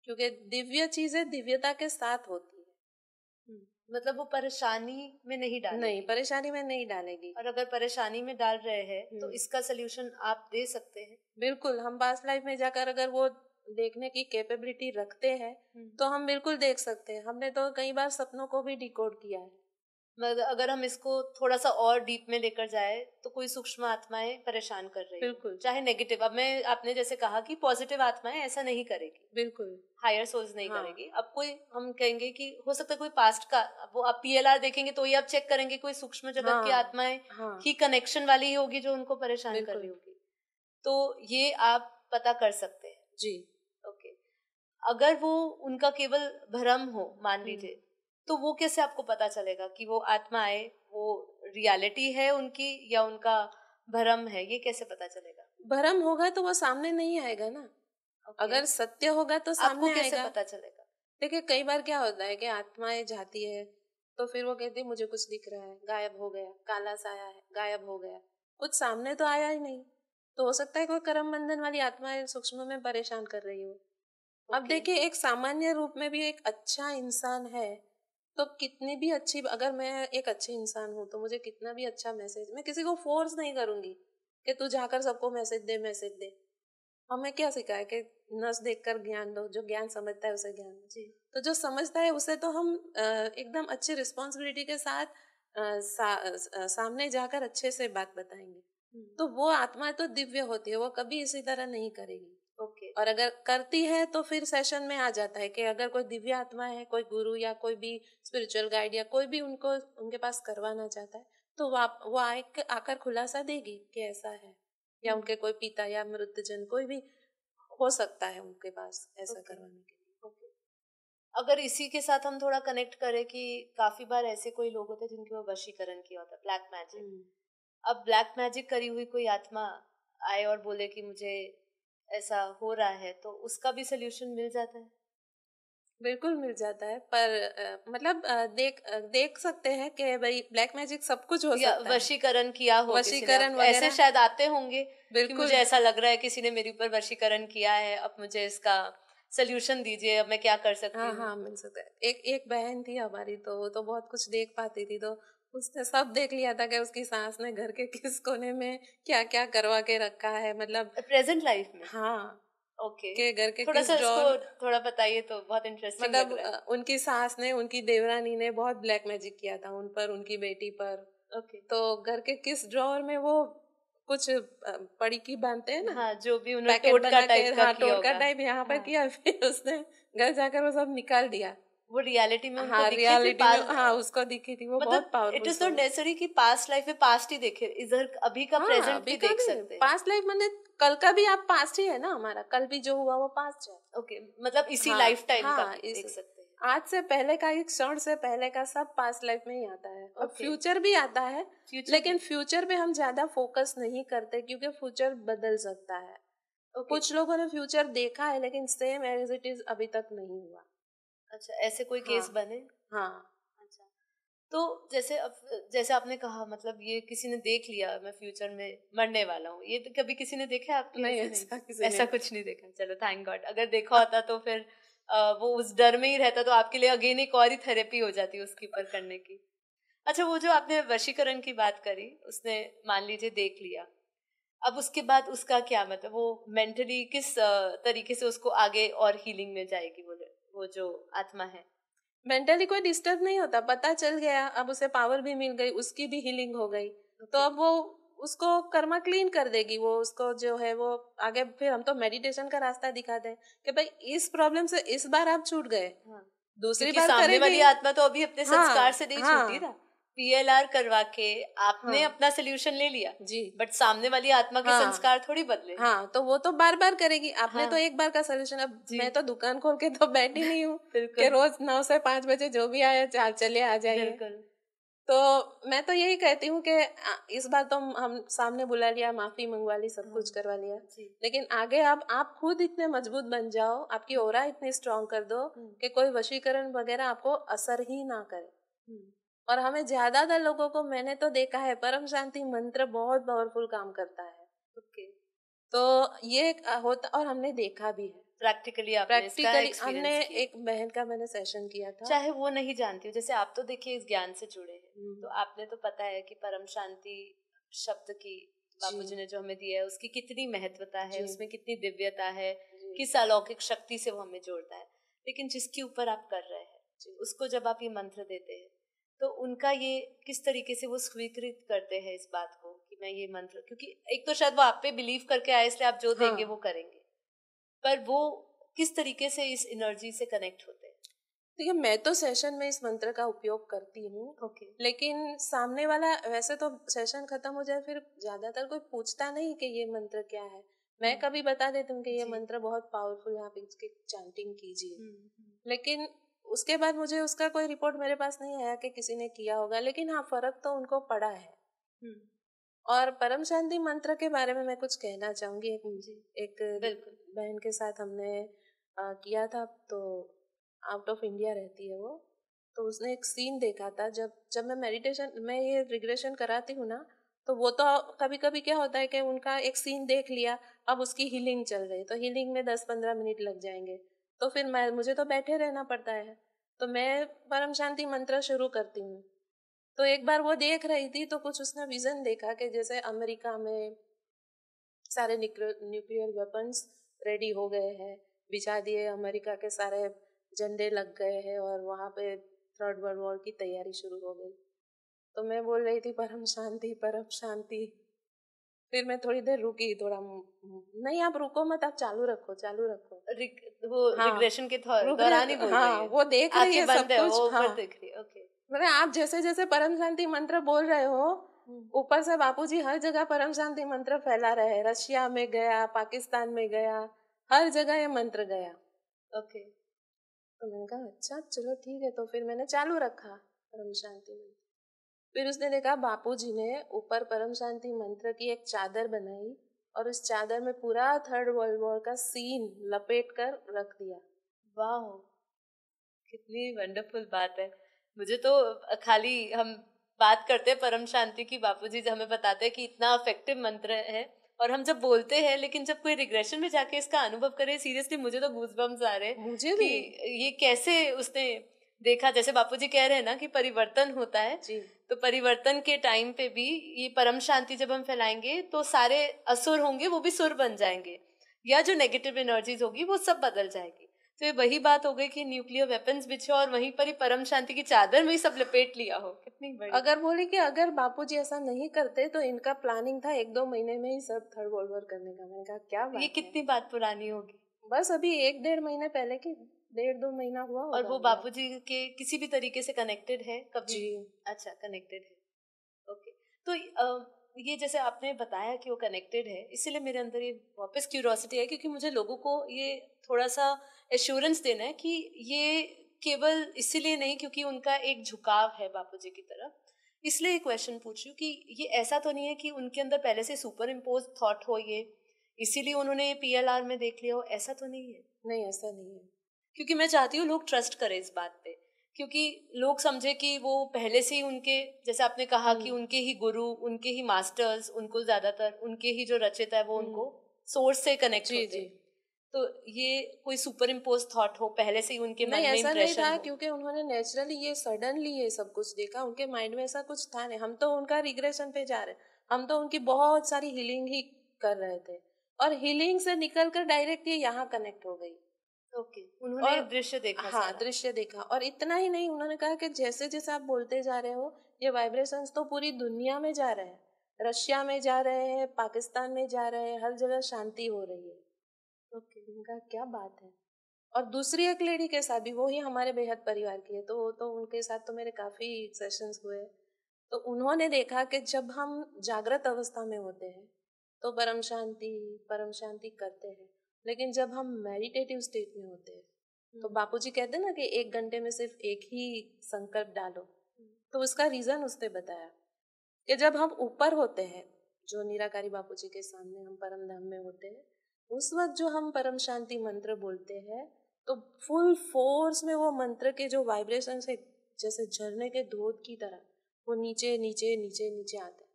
क्योंकि दिव्य चीजें दिव्यता के साथ होती है। मतलब वो परेशानी में नहीं नहीं, डालेगी? परेशानी में नहीं डालेगी। और अगर परेशानी में डाल रहे हैं तो इसका सोल्यूशन आप दे सकते हैं? बिल्कुल, हम पास्ट लाइफ में जाकर अगर वो देखने की कैपेबिलिटी रखते हैं, तो हम बिल्कुल देख सकते हैं। हमने तो कई बार सपनों को भी डिकोड किया है। मगर अगर हम इसको थोड़ा सा और डीप में लेकर जाए तो कोई सूक्ष्म आत्माएं परेशान कर रही बिल्कुल। चाहे नेगेटिव, अब मैं आपने जैसे कहा कि पॉजिटिव आत्माएं ऐसा नहीं करेगी, बिल्कुल। हायर सोल्स नहीं हाँ। करेगी। अब कोई हम कहेंगे कि हो सकता है कोई पास्ट का, वो आप पीएलआर देखेंगे तो ये आप चेक करेंगे कोई सूक्ष्म जगत की हाँ। आत्माएं हाँ। ही कनेक्शन वाली ही होगी जो उनको परेशान कर रही बिल्कुल। होगी, तो ये आप पता कर सकते हैं। जी। ओके, अगर वो उनका केवल भ्रम हो मान लीजिए, तो वो कैसे आपको पता चलेगा कि वो आत्मा आए, वो रियलिटी है उनकी या उनका भ्रम है, ये कैसे पता चलेगा? भ्रम होगा तो वो सामने नहीं आएगा ना। अगर सत्य होगा तो सामने आपको कैसे आएगा। पता चलेगा? देखिए कई बार क्या होता है कि आत्माएं जाती है तो फिर वो कहती है मुझे कुछ दिख रहा है, गायब हो गया, काला साया है, गायब हो गया, कुछ सामने तो आया ही नहीं। तो हो सकता है कोई कर्म बंधन वाली आत्माएं सूक्ष्म में परेशान कर रही हो। अब देखिए एक सामान्य रूप में भी एक अच्छा इंसान है तो कितनी भी अच्छी, अगर मैं एक अच्छे इंसान हूँ तो मुझे कितना भी अच्छा मैसेज, मैं किसी को फोर्स नहीं करूंगी कि तू जाकर सबको मैसेज दे। हमें क्या सिखाया है कि नस देखकर ज्ञान दो, जो ज्ञान समझता है उसे ज्ञान दो। जी। तो जो समझता है उसे तो हम एकदम अच्छी रिस्पॉन्सिबिलिटी के साथ सामने जाकर अच्छे से बात बताएंगे। तो वो आत्मा तो दिव्य होती है, वो कभी इसी तरह नहीं करेगी। ओके। और अगर करती है तो फिर सेशन में आ जाता है कि अगर कोई दिव्य आत्मा है, कोई गुरु या कोई भी स्पिरिचुअल गाइड या कोई भी उनको उनके पास करवाना चाहता है तो वो आकर खुलासा देगी कि ऐसा है, या उनके कोई पिता या मृतजन कोई भी हो सकता है उनके पास ऐसा करवाने के लिए। ओके, अगर इसी के साथ हम थोड़ा कनेक्ट करें कि काफी बार ऐसे कोई लोग होते हैं जिनके वो वशीकरण किया होता है, ब्लैक मैजिक। अब ब्लैक मैजिक करी हुई कोई आत्मा आए और बोले कि मुझे ऐसा हो रहा है, तो उसका भी सोल्यूशन मिल जाता है? बिल्कुल मिल जाता है, पर मतलब देख सकते हैं कि भाई ब्लैक मैजिक सब कुछ हो या सकता है। वशीकरण किया हो किसी ने, वशीकरण अब ऐसे वगैरह शायद आते होंगे कि बिल्कुल। मुझे ऐसा लग रहा है किसी ने मेरे ऊपर वशीकरण किया है, अब मुझे इसका सोल्यूशन दीजिए, अब मैं क्या कर सकती हाँ हूँ? हाँ मिल सकता है। एक बहन थी हमारी, तो वो तो बहुत कुछ देख पाती थी, तो उसने सब देख लिया था कि उसकी सास ने घर के किस कोने में क्या क्या करवा के रखा है, मतलब प्रेजेंट लाइफ में? हाँ, ओके, के घर के थोड़ा किस सा इसको ड्रॉर, थोड़ा बताइए तो बहुत इंटरेस्टिंग मतलब लग रहा है। उनकी सास ने, उनकी देवरानी ने बहुत ब्लैक मैजिक किया था उन पर, उनकी बेटी पर। ओके। तो घर के किस ड्रॉर में वो कुछ पड़ी की बांधते हैं ना, हाँ, जो भी उन्होंने पैकेट टोटका बना के, टाइप का हाँ किया टोटका होगा। टाइप यहाँ पर हाँ, किया, फिर उसने घर जाकर वो सब निकाल दिया। वो रियलिटी में उनको हाँ दिखे थे रियलिटी में, हाँ उसको दिखी थी, वो बहुत मतलब it powerful is not soul. Necessary कि पास्ट लाइफ में पास्ट ही देखे, इधर अभी का हाँ प्रेजेंट अभी भी का देख भी सकते हैं। पास्ट लाइफ, मतलब कल का भी आप पास्ट ही है ना, हमारा कल भी जो हुआ वो पास्ट है। ओके, मतलब इसी हाँ लाइफ टाइम का हाँ, भी इस देख सकते हैं। आज से पहले का, एक क्षण से पहले का सब पास्ट लाइफ में ही आता है, और ओके, फ्यूचर भी आता है। फ्यूचर लेकिन भी। फ्यूचर पे हम ज्यादा फोकस नहीं करते क्योंकि फ्यूचर बदल सकता है। ओके, कुछ लोगों ने फ्यूचर देखा है लेकिन सेम एज इट इज अभी तक नहीं हुआ। अच्छा, ऐसे कोई हाँ। केस बने? हाँ। अच्छा, तो जैसे अब जैसे आपने कहा, मतलब ये किसी ने देख लिया मैं फ्यूचर में मरने वाला हूँ, ये तो कभी किसी ने देखा है आपके? नहीं ऐसे ऐसा नहीं, किसी ऐसा ने। कुछ नहीं देखा, चलो थैंक गॉड। अगर देखा होता तो फिर वो उस डर में ही रहता, तो आपके लिए अगेन एक और ही थेरेपी हो जाती उसके ऊपर करने की। अच्छा, वो जो आपने वशीकरण की बात करी, उसने मान लीजिए देख लिया, अब उसके बाद उसका क्या, मतलब वो मेंटली किस तरीके से उसको आगे और हीलिंग में जाएगी, वो जो आत्मा है? मेंटली कोई डिस्टर्ब नहीं होता, पता चल गया, अब उसे पावर भी मिल गई, उसकी भी हीलिंग हो गई। तो अब वो उसको कर्मा क्लीन कर देगी, वो उसको जो है वो आगे, फिर हम तो मेडिटेशन का रास्ता दिखाते हैं कि भाई इस प्रॉब्लम से इस बार आप छूट गए, हाँ, दूसरी क्योंकि बार सामने करेंगे। वाली आत्मा तो अभी अपने संस्कार हाँ से नहीं छूटी ना। हाँ पीएलआर करवा के आपने हाँ अपना सोल्यूशन ले लिया, जी। बट सामने वाली आत्मा के हाँ संस्कार थोड़ी बदले। हाँ, तो वो तो बार बार करेगी, आपने हाँ तो एक बार का सोल्यूशन। अब जी, मैं तो दुकान खोल के तो बैठी नहीं हूँ कि बिल्कुल रोज 9 से 5 बजे जो भी आए चाल चले आ जाइए। बिल्कुल। तो मैं तो यही कहती हूँ कि इस बार तो हम सामने बुला लिया, माफी मंगवा ली, सब हाँ कुछ करवा लिया, जी। लेकिन आगे आप खुद इतने मजबूत बन जाओ, आपकी ऑरा इतनी स्ट्रांग कर दो कि कोई वशीकरण वगैरह आपको असर ही ना करे। और हमें ज्यादातर लोगों को, मैंने तो देखा है, परम शांति मंत्र बहुत पावरफुल काम करता है। ओके, तो ये होता, और हमने देखा भी है प्रैक्टिकली आपने इसका प्रैक्टिकली। हमने एक्सपीरियंस किया। एक बहन का मैंने सेशन किया था। चाहे वो नहीं जानती हो, जैसे आप तो देखिए इस ज्ञान से जुड़े हैं, तो हम्म, आपने तो पता है कि परम शांति शब्द की जी बापूजी ने जो हमें दिया है उसकी कितनी महत्वता है, जी उसमें कितनी दिव्यता है, जी किस अलौकिक शक्ति से वो हमें जोड़ता है। लेकिन जिसके ऊपर आप कर रहे हैं, जी उसको जब आप ये मंत्र देते हैं तो उनका ये किस तरीके से वो स्वीकृत करते हैं इस बात को कि मैं ये मंत्र, क्योंकि एक तो शायद वो आप पे बिलीव करके आए इसलिए आप जो देंगे वो करेंगे, पर वो किस तरीके से इस एनर्जी से कनेक्ट होते हैं? देखिए, मैं तो सेशन में इस मंत्र का उपयोग करती हूँ, लेकिन सामने वाला वैसे तो सेशन खत्म हो जाए फिर ज्यादातर कोई पूछता नहीं कि ये मंत्र क्या है। मैं कभी बता देती हूँ कि ये मंत्र बहुत पावरफुल है, आप इसकी चैंटिंग कीजिए। लेकिन उसके बाद मुझे उसका कोई रिपोर्ट मेरे पास नहीं आया कि किसी ने किया होगा, लेकिन हाँ, फर्क तो उनको पड़ा है। और परम शांति मंत्र के बारे में मैं कुछ कहना चाहूंगी। एक बहन के साथ हमने किया था, तो आउट ऑफ इंडिया रहती है वो, तो उसने एक सीन देखा था। जब मैं मेडिटेशन में ये रिग्रेशन कराती हूँ ना, तो वो तो कभी कभी क्या होता है कि उनका एक सीन देख लिया, अब उसकी हीलिंग चल रही, तो हीलिंग में 10-15 मिनट लग जाएंगे, तो फिर मुझे तो बैठे रहना पड़ता है, तो मैं परम शांति मंत्र शुरू करती हूँ। तो एक बार वो देख रही थी, तो कुछ उसने विजन देखा कि जैसे अमेरिका में सारे न्यूक्लियर वेपन्स रेडी हो गए हैं, बिछा दिए, अमेरिका के सारे झंडे लग गए हैं और वहाँ पे थर्ड वर्ल्ड वॉर की तैयारी शुरू हो गई। तो मैं बोल रही थी परम शांति परम शांति। फिर मैं थोड़ी देर रुकी, थोड़ा नहीं आप रुको मत, आप चालू रखो चालू रखो। वो रिग्रेशन के दौरान ही बोल रही है। वो देख रही है सब कुछ। वो ऊपर देख रही है। ओके, मतलब आप जैसे जैसे परम शांति मंत्र बोल रहे हो, ऊपर से बापूजी हर जगह परम शांति मंत्र फैला रहे हैं। रशिया में गया, पाकिस्तान में गया, हर जगह ये मंत्र गया। ओके, तो मैंने कहा अच्छा चलो ठीक है, तो फिर मैंने चालू रखा परम शांति मंत्र। फिर उसने देखा बापूजी ने ऊपर परम शांति मंत्र की एक चादर बनाई और उस चादर में पूरा थर्ड वर्ल्ड वॉर का सीन लपेट कर रख दिया। वाह, कितनी वंडरफुल बात है। मुझे तो खाली हम बात करते हैं परम शांति की, बापूजी हमें बताते हैं कि इतना इफेक्टिव मंत्र है, और हम जब बोलते हैं, लेकिन जब कोई रिग्रेशन में जाके इसका अनुभव करे, सीरियसली मुझे तो गूज़बम्स आ रहे हैं। मुझे भी ये कैसे उसने देखा, जैसे बापूजी कह रहे हैं ना कि परिवर्तन होता है जी। तो परिवर्तन के टाइम पे भी ये परम शांति जब हम फैलाएंगे तो सारे असुर होंगे वो भी सुर बन जाएंगे, या जो नेगेटिव एनर्जीज होगी वो सब बदल जाएगी। तो ये वही बात हो गई कि न्यूक्लियर वेपन्स बिछे और वहीं पर ही परम शांति की चादर में ही सब लपेट लिया हो। कितनी बड़ी। अगर बोले कि अगर बापूजी ऐसा नहीं करते तो इनका प्लानिंग था 1-2 महीने में ही सब थर्ड वर्ल्ड वॉर करने का। मैंने कहा क्या बात ये कितनी बात पुरानी होगी। बस अभी 1-1.5 महीने पहले की, 1.5-2 महीना हुआ होगा। और वो बापूजी के किसी भी तरीके से कनेक्टेड है कभी? जी। अच्छा, कनेक्टेड है। ओके, तो ये जैसे आपने बताया कि वो कनेक्टेड है, इसीलिए मेरे अंदर ये वापस क्यूरियोसिटी है, क्योंकि मुझे लोगों को ये थोड़ा सा एश्योरेंस देना है कि ये केवल इसीलिए नहीं क्योंकि उनका एक झुकाव है बापूजी की तरफ, इसलिए ये क्वेश्चन पूछ रही हूँ कि ये ऐसा तो नहीं है कि उनके अंदर पहले से सुपर इम्पोज थॉट हो ये, इसीलिए उन्होंने ये PLR में देख लिया हो, ऐसा तो नहीं है? नहीं, ऐसा नहीं है। क्योंकि मैं चाहती हूँ लोग ट्रस्ट करें इस बात पे, क्योंकि लोग समझे कि वो पहले से ही उनके, जैसे आपने कहा कि उनके ही गुरु, उनके ही मास्टर्स, उनको ज्यादातर उनके ही जो रचित है वो उनको सोर्स से कनेक्ट होते हैं। तो ये कोई सुपर इम्पोज थॉट हो, पहले से ही उनके मन में ऐसा नहीं था, हो। क्योंकि उन्होंने नेचुरली ये सडनली ये सब कुछ देखा, उनके माइंड में ऐसा कुछ था नहीं। हम तो उनका रिग्रेशन पे जा रहे, हम तो उनकी बहुत सारी हीलिंग ही कर रहे थे, और हीलिंग से निकल कर डायरेक्ट ये यहाँ कनेक्ट हो गई। ओके, उन्होंने दृश्य देखा। हाँ, दृश्य देखा। और इतना ही नहीं, उन्होंने कहा कि जैसे जैसे आप बोलते जा रहे हो, ये वाइब्रेशंस तो पूरी दुनिया में जा रहे हैं, रशिया में जा रहे हैं, पाकिस्तान में जा रहे हैं, हर जगह शांति हो रही है। ओके, उनका क्या बात है। और दूसरी एक लेडी के साथ भी, वो ही हमारे बेहद परिवार की है, तो उनके साथ तो मेरे काफी सेशंस हुए। तो उन्होंने देखा कि जब हम जागृत अवस्था में होते हैं तो परम शांति करते हैं, लेकिन जब हम मेडिटेटिव स्टेट में होते हैं तो बापूजी कहते हैं ना कि 1 घंटे में सिर्फ एक ही संकल्प डालो। तो उसका रीजन उसने बताया कि जब हम ऊपर होते हैं, जो निराकारी बापूजी के सामने हम परम धाम में होते हैं, उस वक्त जो हम परम शांति मंत्र बोलते हैं तो फुल फोर्स में वो मंत्र के जो वाइब्रेशन है, जैसे झरने के धोध की तरह, वो नीचे नीचे नीचे नीचे आते हैं।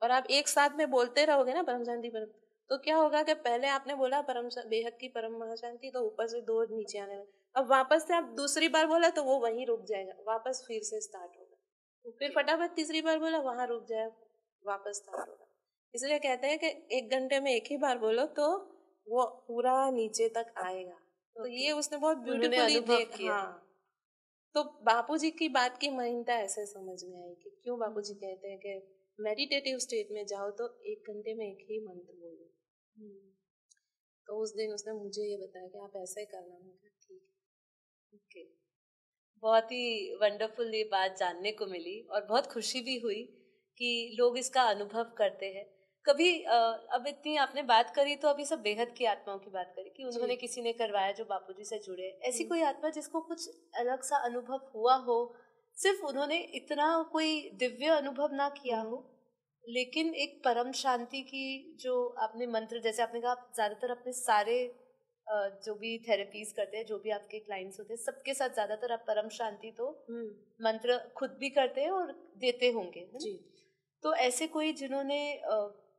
और आप एक साथ में बोलते रहोगे ना परम शांति परम, तो क्या होगा कि पहले आपने बोला बेहद की परम महाशांति, तो ऊपर से धोध नीचे आने लगे। अब वापस से आप दूसरी बार बोला तो वो वहीं रुक जाएगा, वापस फिर से स्टार्ट होगा। फिर फटाफट तीसरी बार बोला, वहां रुक जाएगा, वापस स्टार्ट होगा। इसलिए कहते हैं कि 1 घंटे में एक ही बार बोलो तो वो पूरा नीचे तक आएगा। तो ये उसने बहुत ब्यूटीफुली अनुभव किया। हाँ, तो बापूजी की बात की महीनता ऐसे समझ में आई कि क्यों बापूजी कहते हैं कि मेडिटेटिव स्टेट में जाओ तो 1 घंटे में एक ही मंत्र बोलो। तो उस दिन उसने मुझे ये बताया कि आप ऐसे ही करना। मैं कहा ठीक है। ओके, बहुत ही वंडरफुल ये बात जानने को मिली और बहुत खुशी भी हुई कि लोग इसका अनुभव करते हैं। कभी अब इतनी आपने बात करी तो अभी सब बेहद की आत्माओं की बात करी कि उन्होंने किसी ने करवाया जो बापूजी से जुड़े, ऐसी कोई आत्मा जिसको कुछ अलग सा अनुभव हुआ हो, सिर्फ उन्होंने इतना कोई दिव्य अनुभव ना किया हो, लेकिन एक परम शांति की जो आपने मंत्र, जैसे आपने कहा आप ज्यादातर अपने सारे जो भी थेरेपीज करते हैं, जो भी आपके क्लाइंट्स होते हैं, सबके साथ ज्यादातर आप परम शांति तो मंत्र खुद भी करते हैं और देते होंगे, है जी। तो ऐसे कोई जिन्होंने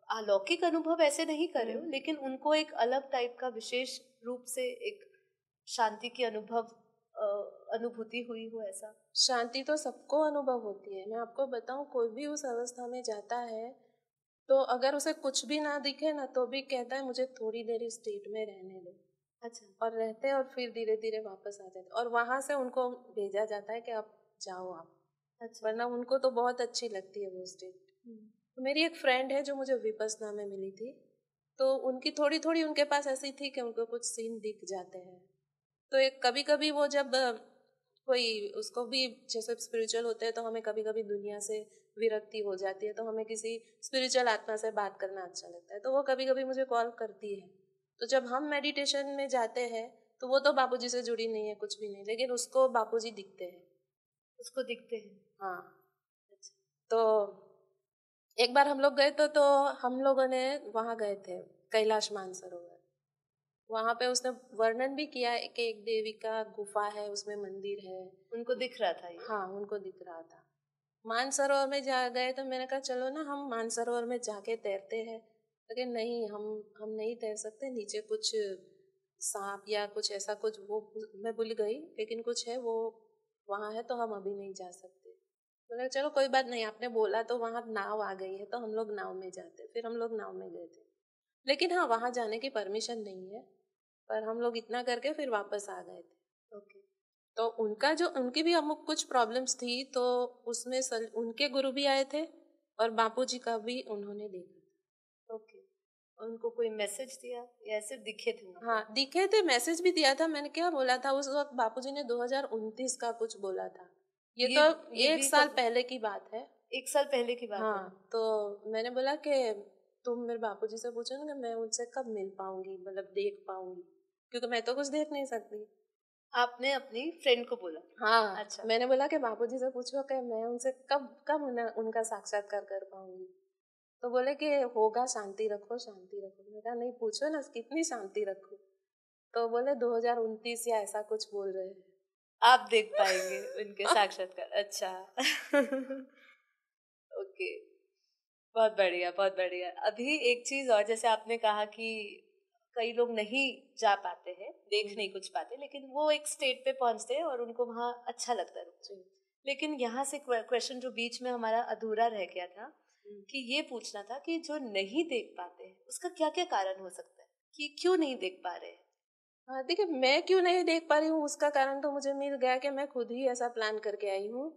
अलौकिक अनुभव ऐसे नहीं करे हो, लेकिन उनको एक अलग टाइप का विशेष रूप से एक शांति की अनुभूति हुई हो, ऐसा? शांति तो सबको अनुभव होती है। मैं आपको बताऊं, कोई भी उस अवस्था में जाता है तो अगर उसे कुछ भी ना दिखे ना तो भी कहता है मुझे थोड़ी देर इस स्टेट में रहने दो। अच्छा। और रहते हैं और फिर धीरे धीरे वापस आ जाते और वहां से उनको भेजा जाता है कि अब जाओ आप। अच्छा। वरना उनको तो बहुत अच्छी लगती है वो स्टेट। तो मेरी एक फ्रेंड है जो मुझे विपस्सना में मिली थी, तो उनकी थोड़ी थोड़ी उनके पास ऐसी थी कि उनको कुछ सीन दिख जाते हैं। तो एक कभी कभी वो जब कोई उसको भी जैसे स्पिरिचुअल होते हैं तो हमें कभी कभी दुनिया से विरक्ति हो जाती है, तो हमें किसी स्पिरिचुअल आत्मा से बात करना अच्छा लगता है, तो वो कभी कभी मुझे कॉल करती है। तो जब हम मेडिटेशन में जाते हैं तो वो तो बापूजी से जुड़ी नहीं है, कुछ भी नहीं, लेकिन उसको बापूजी दिखते हैं। उसको दिखते हैं? हाँ। अच्छा। तो एक बार हम लोग गए तो हम लोगों ने वहाँ गए थे कैलाश मानसरोवर। वहाँ पे उसने वर्णन भी किया है कि एक देवी का गुफा है, उसमें मंदिर है। उनको दिख रहा था ये? हाँ, उनको दिख रहा था। मानसरोवर में जा गए तो मैंने कहा चलो ना हम मानसरोवर में जाके तैरते हैं, लेकिन नहीं, हम नहीं तैर सकते, नीचे कुछ सांप या कुछ ऐसा कुछ, वो मैं भूल गई, लेकिन कुछ है वो वहाँ है तो हम अभी नहीं जा सकते। बोला चलो कोई बात नहीं, आपने बोला तो वहाँ नाव आ गई है तो हम लोग नाव में जाते। फिर हम लोग नाव में गए थे, लेकिन हाँ वहाँ जाने की परमिशन नहीं है, पर हम लोग इतना करके फिर वापस आ गए थे। ओके। तो उनकी भी अमुक कुछ प्रॉब्लम्स थी, तो उसमें उनके गुरु भी आए थे और बापूजी का भी उन्होंने देखा। ओके। उनको कोई मैसेज दिया या सिर्फ दिखे थे? हाँ दिखे थे, मैसेज भी दिया था। मैंने क्या बोला था उस वक्त, बापूजी ने 2029 का कुछ बोला था। ये तो एक साल पहले की बात है। 1 साल पहले की बात है। हाँ, तो मैंने बोला कि तुम मेरे बापूजी से पूछो ना कि मैं उनसे कब मिल पाऊंगी, मतलब देख पाऊंगी, क्योंकि मैं तो कुछ देख नहीं सकती। आपने अपनी फ्रेंड को बोला? हाँ। अच्छा। मैंने बोला कि बापूजी से पूछो कि मैं उनसे कब कब उनका साक्षात्कार कर पाऊंगी। तो बोले कि होगा, शांति रखो शांति रखो। मैंने कहा नहीं, पूछो ना कितनी शांति रखूं। तो बोले 2029 या ऐसा कुछ बोल रहे हैं। आप देख पाएंगे उनके साक्षात्कार? अच्छा। ओके, बहुत बढ़िया बहुत बढ़िया। अभी एक चीज और, जैसे आपने कहा कि कई लोग नहीं जा पाते हैं, देख नहीं कुछ पाते, लेकिन वो एक स्टेट पे पहुंचते हैं और उनको वहाँ अच्छा लगता है। लेकिन यहाँ से क्वेश्चन जो बीच में हमारा अधूरा रह गया था कि ये पूछना था कि जो नहीं देख पाते हैं उसका क्या क्या कारण हो सकता है, कि क्यों नहीं देख पा रहे हैं? हाँ देखिए, मैं क्यों नहीं देख पा रही हूँ उसका कारण तो मुझे मिल गया कि मैं खुद ही ऐसा प्लान करके आई हूँ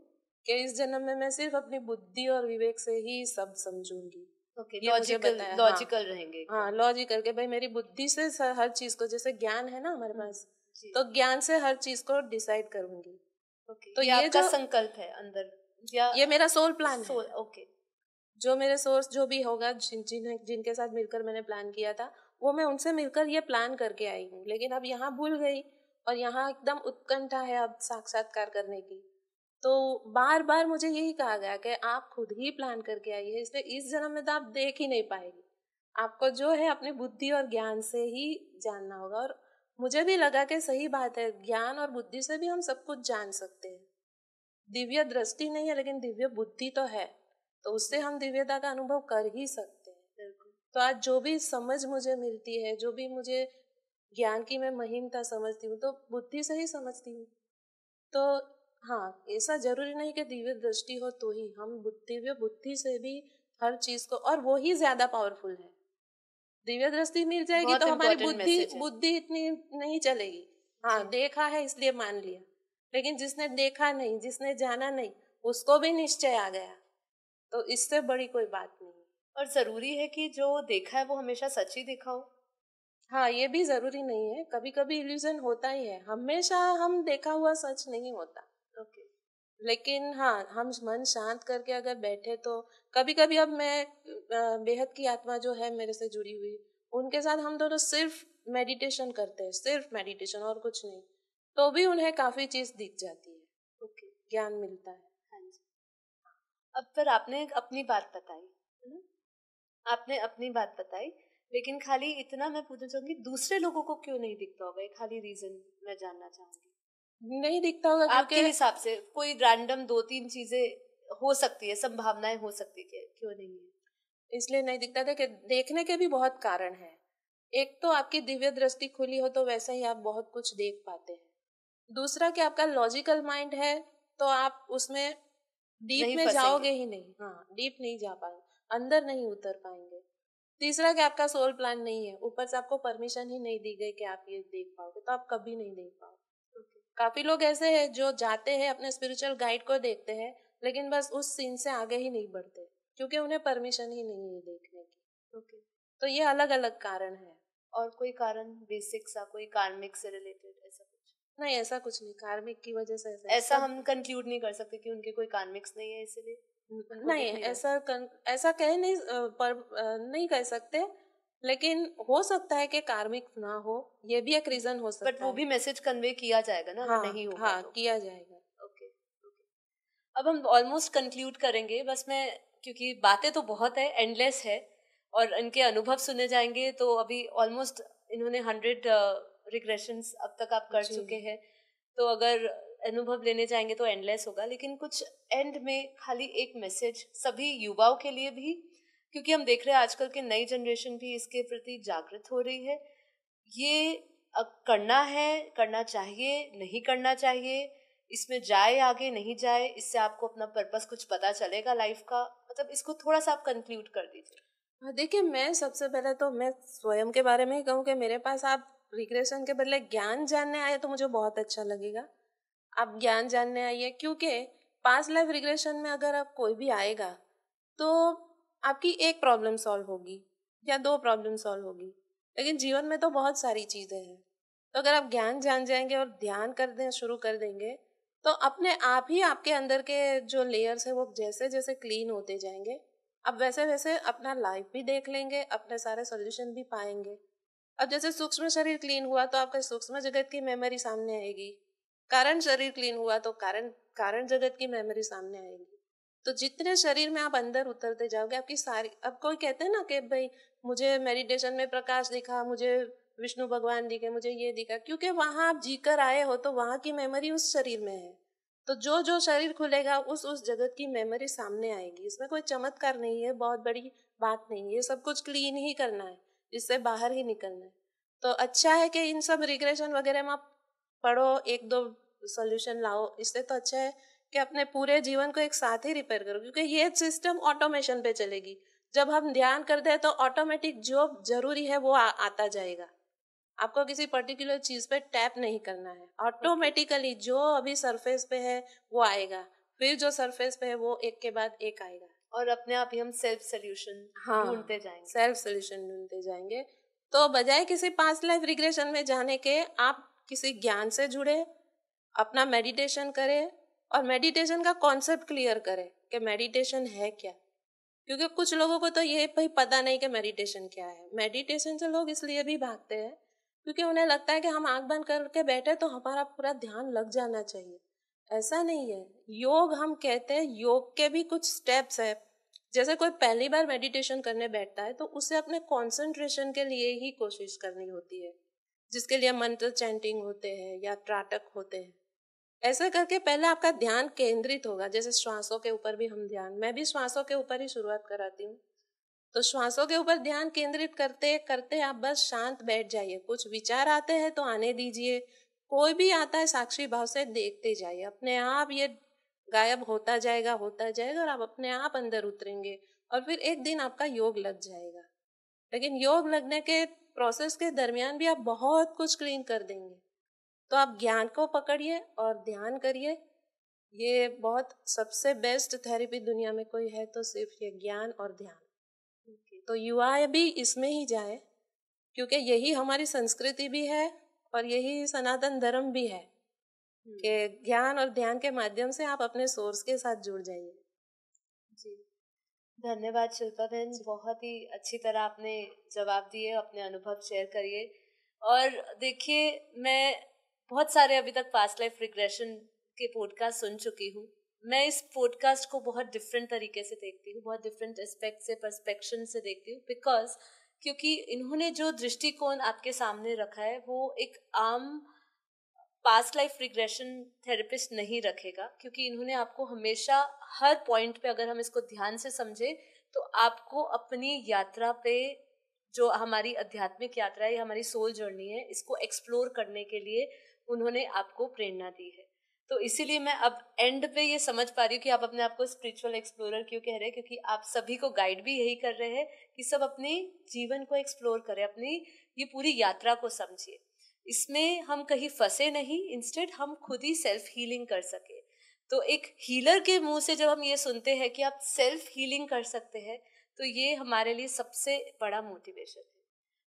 कि इस जन्म में मैं सिर्फ अपनी बुद्धि और विवेक से ही सब समझूंगी। ओके, लॉजिकल रहेंगे। हाँ, लॉजिकल के भाई मेरी बुद्धि से हर चीज को, जैसे ज्ञान है ना हमारे पास, तो ज्ञान से हर चीज को डिसाइड करूंगी। ओके, तो ये आपका जो संकल्प है अंदर, या ये मेरा सोल प्लान है। ओके, जो मेरे सोर्स जो भी होगा, जिनके साथ मिलकर मैंने प्लान किया था, वो मैं उनसे मिलकर ये प्लान करके आई हूँ। लेकिन अब यहाँ भूल गई और यहाँ एकदम उत्कंठा है अब साक्षात्कार करने की। तो बार बार मुझे यही कहा गया कि आप खुद ही प्लान करके आई है, इसलिए इस जन्म में तो आप देख ही नहीं पाएगी। आपको जो है अपनी बुद्धि और ज्ञान से ही जानना होगा। और मुझे भी लगा कि सही बात है, ज्ञान और बुद्धि से भी हम सब कुछ जान सकते हैं। दिव्य दृष्टि नहीं है लेकिन दिव्य बुद्धि तो है, तो उससे हम दिव्यता का अनुभव कर ही सकते हैं। तो आज जो भी समझ मुझे मिलती है, जो भी मुझे ज्ञान की मैं महिमता समझती हूँ, तो बुद्धि से ही समझती हूँ। तो हाँ, ऐसा जरूरी नहीं कि दिव्य दृष्टि हो तो ही, हम दिव्य बुद्धि से भी हर चीज को, और वो ही ज्यादा पावरफुल है। दिव्य दृष्टि मिल जाएगी तो हमारी बुद्धि इतनी नहीं चलेगी। हाँ, देखा है इसलिए मान लिया, लेकिन जिसने देखा नहीं, जिसने जाना नहीं, उसको भी निश्चय आ गया। तो इससे बड़ी कोई बात नहीं है। और जरूरी है कि जो देखा है वो हमेशा सच ही देखा हो? हाँ, ये भी जरूरी नहीं है, कभी कभी इल्यूजन होता ही है, हमेशा हम देखा हुआ सच नहीं होता। ओके। लेकिन हाँ, हम मन शांत करके अगर बैठे तो कभी कभी, अब मैं बेहद की आत्मा जो है मेरे से जुड़ी हुई, उनके साथ हम दोनों सिर्फ मेडिटेशन करते हैं, सिर्फ मेडिटेशन और कुछ नहीं, तो भी उन्हें काफी चीज दिख जाती है। ओके। ज्ञान मिलता है। हाँ जी। अब फिर आपने अपनी बात बताई, है ना? आपने अपनी बात बताई, लेकिन खाली इतना मैं पूछना चाहूंगी, दूसरे लोगों को क्यों नहीं दिखता होगा? ये खाली रीजन मैं जानना चाहूंगी। नहीं दिखता होगा आपके क्योंकि हिसाब से कोई रैंडम 2-3 चीजें हो सकती है, संभावनाएं हो सकती है, क्यों नहीं है? इसलिए नहीं दिखता था कि देखने के भी बहुत कारण है। एक तो आपकी दिव्य दृष्टि खुली हो तो वैसे ही आप बहुत कुछ देख पाते हैं। दूसरा कि आपका लॉजिकल माइंड है, तो आप उसमें डीप नहीं में फंसेंगे। जाओगे ही नहीं। हाँ, डीप नहीं जा पाएंगे, अंदर नहीं उतर पाएंगे। तीसरा कि आपका सोल प्लान नहीं है, ऊपर से आपको परमिशन ही नहीं दी गई कि आप ये देख पाओगे, तो आप कभी नहीं देख पाओगे। काफी लोग ऐसे हैं जो जाते हैं अपने स्पिरिचुअल गाइड को देखते हैं, लेकिन बस उस सीन से आगे ही नहीं बढ़ते, क्योंकि उन्हें परमिशन ही नहीं है देखने की। ओके। तो ये अलग अलग कारण है। और कोई कारण बेसिक सा, कोई कार्मिक से रिलेटेड ऐसा कुछ? नहीं, ऐसा कुछ नहीं, कार्मिक की वजह से ऐसा सब हम कंक्लूड नहीं कर सकते कि उनके कोई कार्मिक्स नहीं है इसलिए उनको नहीं, दिख नहीं रहा? ऐसा कह नहीं नहीं कह सकते, लेकिन हो सकता है कि कार्मिक ना हो, ये भी एक रीजन हो बट सकता वो है। भी मैसेज कन्वे किया जाएगा ना, अगर हाँ नहीं होगा हाँ, तो? किया जाएगा। ओके। ओके। अब हम ऑलमोस्ट कंक्लूड करेंगे, बस मैं, क्योंकि बातें तो बहुत है, एंडलेस है, और इनके अनुभव सुने जाएंगे तो अभी ऑलमोस्ट इन्होंने 100 रिग्रेशंस अब तक आप कर जी। चुके हैं, तो अगर अनुभव लेने जाएंगे तो एंडलेस होगा। लेकिन कुछ एंड में खाली एक मैसेज सभी युवाओं के लिए भी, क्योंकि हम देख रहे हैं आजकल के नई जनरेशन भी इसके प्रति जागृत हो रही है। ये करना है, करना चाहिए, नहीं करना चाहिए, इसमें जाए आगे नहीं जाए, इससे आपको अपना पर्पस कुछ पता चलेगा लाइफ का, मतलब इसको थोड़ा सा आप कंक्लूड कर दीजिए। हाँ, देखिए, मैं सबसे पहले तो मैं स्वयं के बारे में ही कहूँ कि मेरे पास आप रिग्रेशन के बदले ज्ञान जानने आए तो मुझे बहुत अच्छा लगेगा। आप ज्ञान जानने आइए, क्योंकि पास्ट लाइफ रिग्रेशन में अगर आप कोई भी आएगा तो आपकी एक प्रॉब्लम सॉल्व होगी या दो प्रॉब्लम सॉल्व होगी, लेकिन जीवन में तो बहुत सारी चीजें हैं। तो अगर आप ज्ञान जान जाएंगे और ध्यान करना शुरू कर देंगे, तो अपने आप ही आपके अंदर के जो लेयर्स है वो जैसे जैसे क्लीन होते जाएंगे, अब वैसे वैसे अपना लाइफ भी देख लेंगे, अपने सारे सॉल्यूशन भी पाएंगे। अब जैसे सूक्ष्म शरीर क्लीन हुआ तो आपके सूक्ष्म जगत की मेमोरी सामने आएगी, कारण शरीर क्लीन हुआ तो कारण कारण जगत की मेमोरी सामने आएगी। तो जितने शरीर में आप अंदर उतरते जाओगे, आपकी सारी, अब कोई कहते हैं ना कि भाई मुझे मेडिटेशन में प्रकाश दिखा, मुझे विष्णु भगवान दिखे, मुझे ये दिखा, क्योंकि वहां आप जीकर आए हो तो वहां की मेमोरी उस शरीर में है। तो जो जो शरीर खुलेगा उस जगत की मेमोरी सामने आएगी। इसमें कोई चमत्कार नहीं है, बहुत बड़ी बात नहीं है, ये सब कुछ क्लीन ही करना है, इससे बाहर ही निकलना है। तो अच्छा है कि इन सब रिग्रेशन वगैरह में आप पढ़ो, एक दो सॉल्यूशन लाओ, इससे तो अच्छा है कि अपने पूरे जीवन को एक साथ ही रिपेयर करो, क्योंकि ये सिस्टम ऑटोमेशन पे चलेगी। जब हम ध्यान करते हैं तो ऑटोमेटिक जो जरूरी है वो आता जाएगा। आपको किसी पर्टिकुलर चीज पे टैप नहीं करना है, ऑटोमेटिकली जो अभी सरफेस पे है वो आएगा, फिर जो सरफेस पे है वो एक के बाद एक आएगा। और अपने आप ही हम सेल्फ सोल्यूशन हाँ, ढूंढते जाएंगे। सेल्फ सोल्यूशन ढूंढते जाएंगे। तो बजाय किसी पास्ट लाइफ रिग्रेशन में जाने के, आप किसी ज्ञान से जुड़े, अपना मेडिटेशन करें, और मेडिटेशन का कॉन्सेप्ट क्लियर करें कि मेडिटेशन है क्या। क्योंकि कुछ लोगों को तो ये भाई पता नहीं कि मेडिटेशन क्या है। मेडिटेशन से लोग इसलिए भी भागते हैं क्योंकि उन्हें लगता है कि हम आंख बंद करके बैठे तो हमारा पूरा ध्यान लग जाना चाहिए। ऐसा नहीं है। योग हम कहते हैं, योग के भी कुछ स्टेप्स है। जैसे कोई पहली बार मेडिटेशन करने बैठता है तो उसे अपने कंसंट्रेशन के लिए ही कोशिश करनी होती है, जिसके लिए मंत्र चैंटिंग होते हैं या त्राटक होते हैं। ऐसे करके पहले आपका ध्यान केंद्रित होगा। जैसे श्वासों के ऊपर भी हम ध्यान, मैं भी श्वासों के ऊपर ही शुरुआत कराती हूँ। तो श्वासों के ऊपर ध्यान केंद्रित करते करते आप बस शांत बैठ जाइए। कुछ विचार आते हैं तो आने दीजिए, कोई भी आता है साक्षी भाव से देखते जाइए, अपने आप ये गायब होता जाएगा और आप अपने आप अंदर उतरेंगे, और फिर एक दिन आपका योग लग जाएगा। लेकिन योग लगने के प्रोसेस के दरमियान भी आप बहुत कुछ क्लीन कर देंगे। तो आप ज्ञान को पकड़िए और ध्यान करिए। ये बहुत सबसे बेस्ट थेरेपी दुनिया में कोई है तो सिर्फ ये ज्ञान और ध्यान। तो युवा भी इसमें ही जाए, क्योंकि यही हमारी संस्कृति भी है और यही सनातन धर्म भी है कि ज्ञान और ध्यान के माध्यम से आप अपने सोर्स के साथ जुड़ जाइए। जी, धन्यवाद शिल्पा बहन, बहुत ही अच्छी तरह आपने जवाब दिए, अपने अनुभव शेयर करिए। और देखिए, मैं बहुत सारे अभी तक पास्ट लाइफ रिग्रेशन के पॉडकास्ट सुन चुकी हूँ। मैं इस पॉडकास्ट को बहुत डिफरेंट तरीके से देखती हूँ, बहुत डिफरेंट एस्पेक्ट से, पर्सपेक्शन से देखती हूँ, बिकॉज क्योंकि इन्होंने जो दृष्टिकोण आपके सामने रखा है वो एक आम पास्ट लाइफ रिग्रेशन थेरेपिस्ट नहीं रखेगा, क्योंकि इन्होंने आपको हमेशा हर पॉइंट पे, अगर हम इसको ध्यान से समझे, तो आपको अपनी यात्रा पे, जो हमारी आध्यात्मिक यात्रा है, हमारी सोल जर्नी है, इसको एक्सप्लोर करने के लिए उन्होंने आपको प्रेरणा दी है। तो इसीलिए मैं अब एंड पे ये समझ पा रही हूँ कि आप अपने आप को स्पिरिचुअल एक्सप्लोरर क्यों कह रहे हैं, क्योंकि आप सभी को गाइड भी यही कर रहे हैं कि सब अपने जीवन को एक्सप्लोर करें, अपनी ये पूरी यात्रा को समझिए। इसमें हम कहीं फंसे नहीं, इंस्टेड हम खुद ही सेल्फ हीलिंग कर सके। तो एक हीलर के मुंह से जब हम ये सुनते हैं कि आप सेल्फ हीलिंग कर सकते हैं, तो ये हमारे लिए सबसे बड़ा मोटिवेशन है।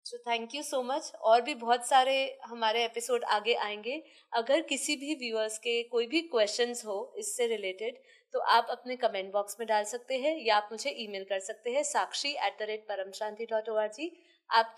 So thank you so much. और भी बहुत सारे हमारे एपिसोड आगे आएंगे। अगर किसी भी व्यूअर्स के कोई भी क्वेश्चंस हो इससे रिलेटेड, तो आप अपने कमेंट बॉक्स में डाल सकते हैं या आप मुझे ईमेल कर सकते हैं sakshi@paramshanti.org। आप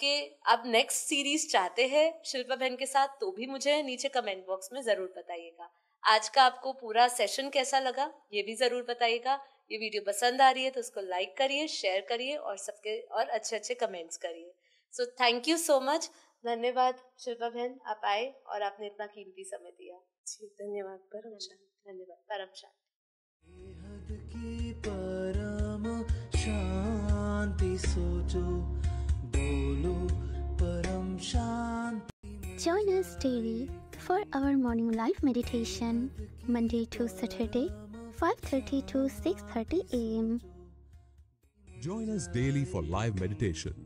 नेक्स्ट सीरीज चाहते हैं शिल्पा बहन के साथ, तो भी मुझे नीचे कमेंट बॉक्स में जरूर बताइएगा। आज का आपको पूरा सेशन कैसा लगा ये भी जरूर बताइएगा। ये वीडियो पसंद आ रही है तो उसको लाइक करिए, शेयर करिए और सबके और अच्छे कमेंट्स करिए। So thank you so much. धन्यवाद शिल्पा बहन, आप आए और आपने इतना कीमती समय दिया। जी धन्यवाद परम शांति। धन्यवाद परम शांति। परम शांति सोचो, बोलो परम शांति। Join us daily for our morning live meditation, Monday to Saturday, 5:30 to 6:30 a.m. Join us daily for live meditation,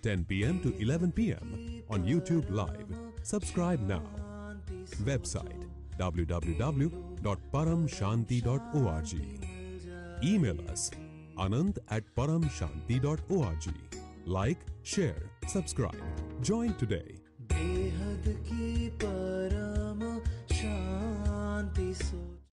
10 p.m. to 11 p.m. on YouTube Live. Subscribe now. Website www.paramshanti.org. Email us anant@paramshanti.org. Like, share, subscribe. Join today. बेहद की परम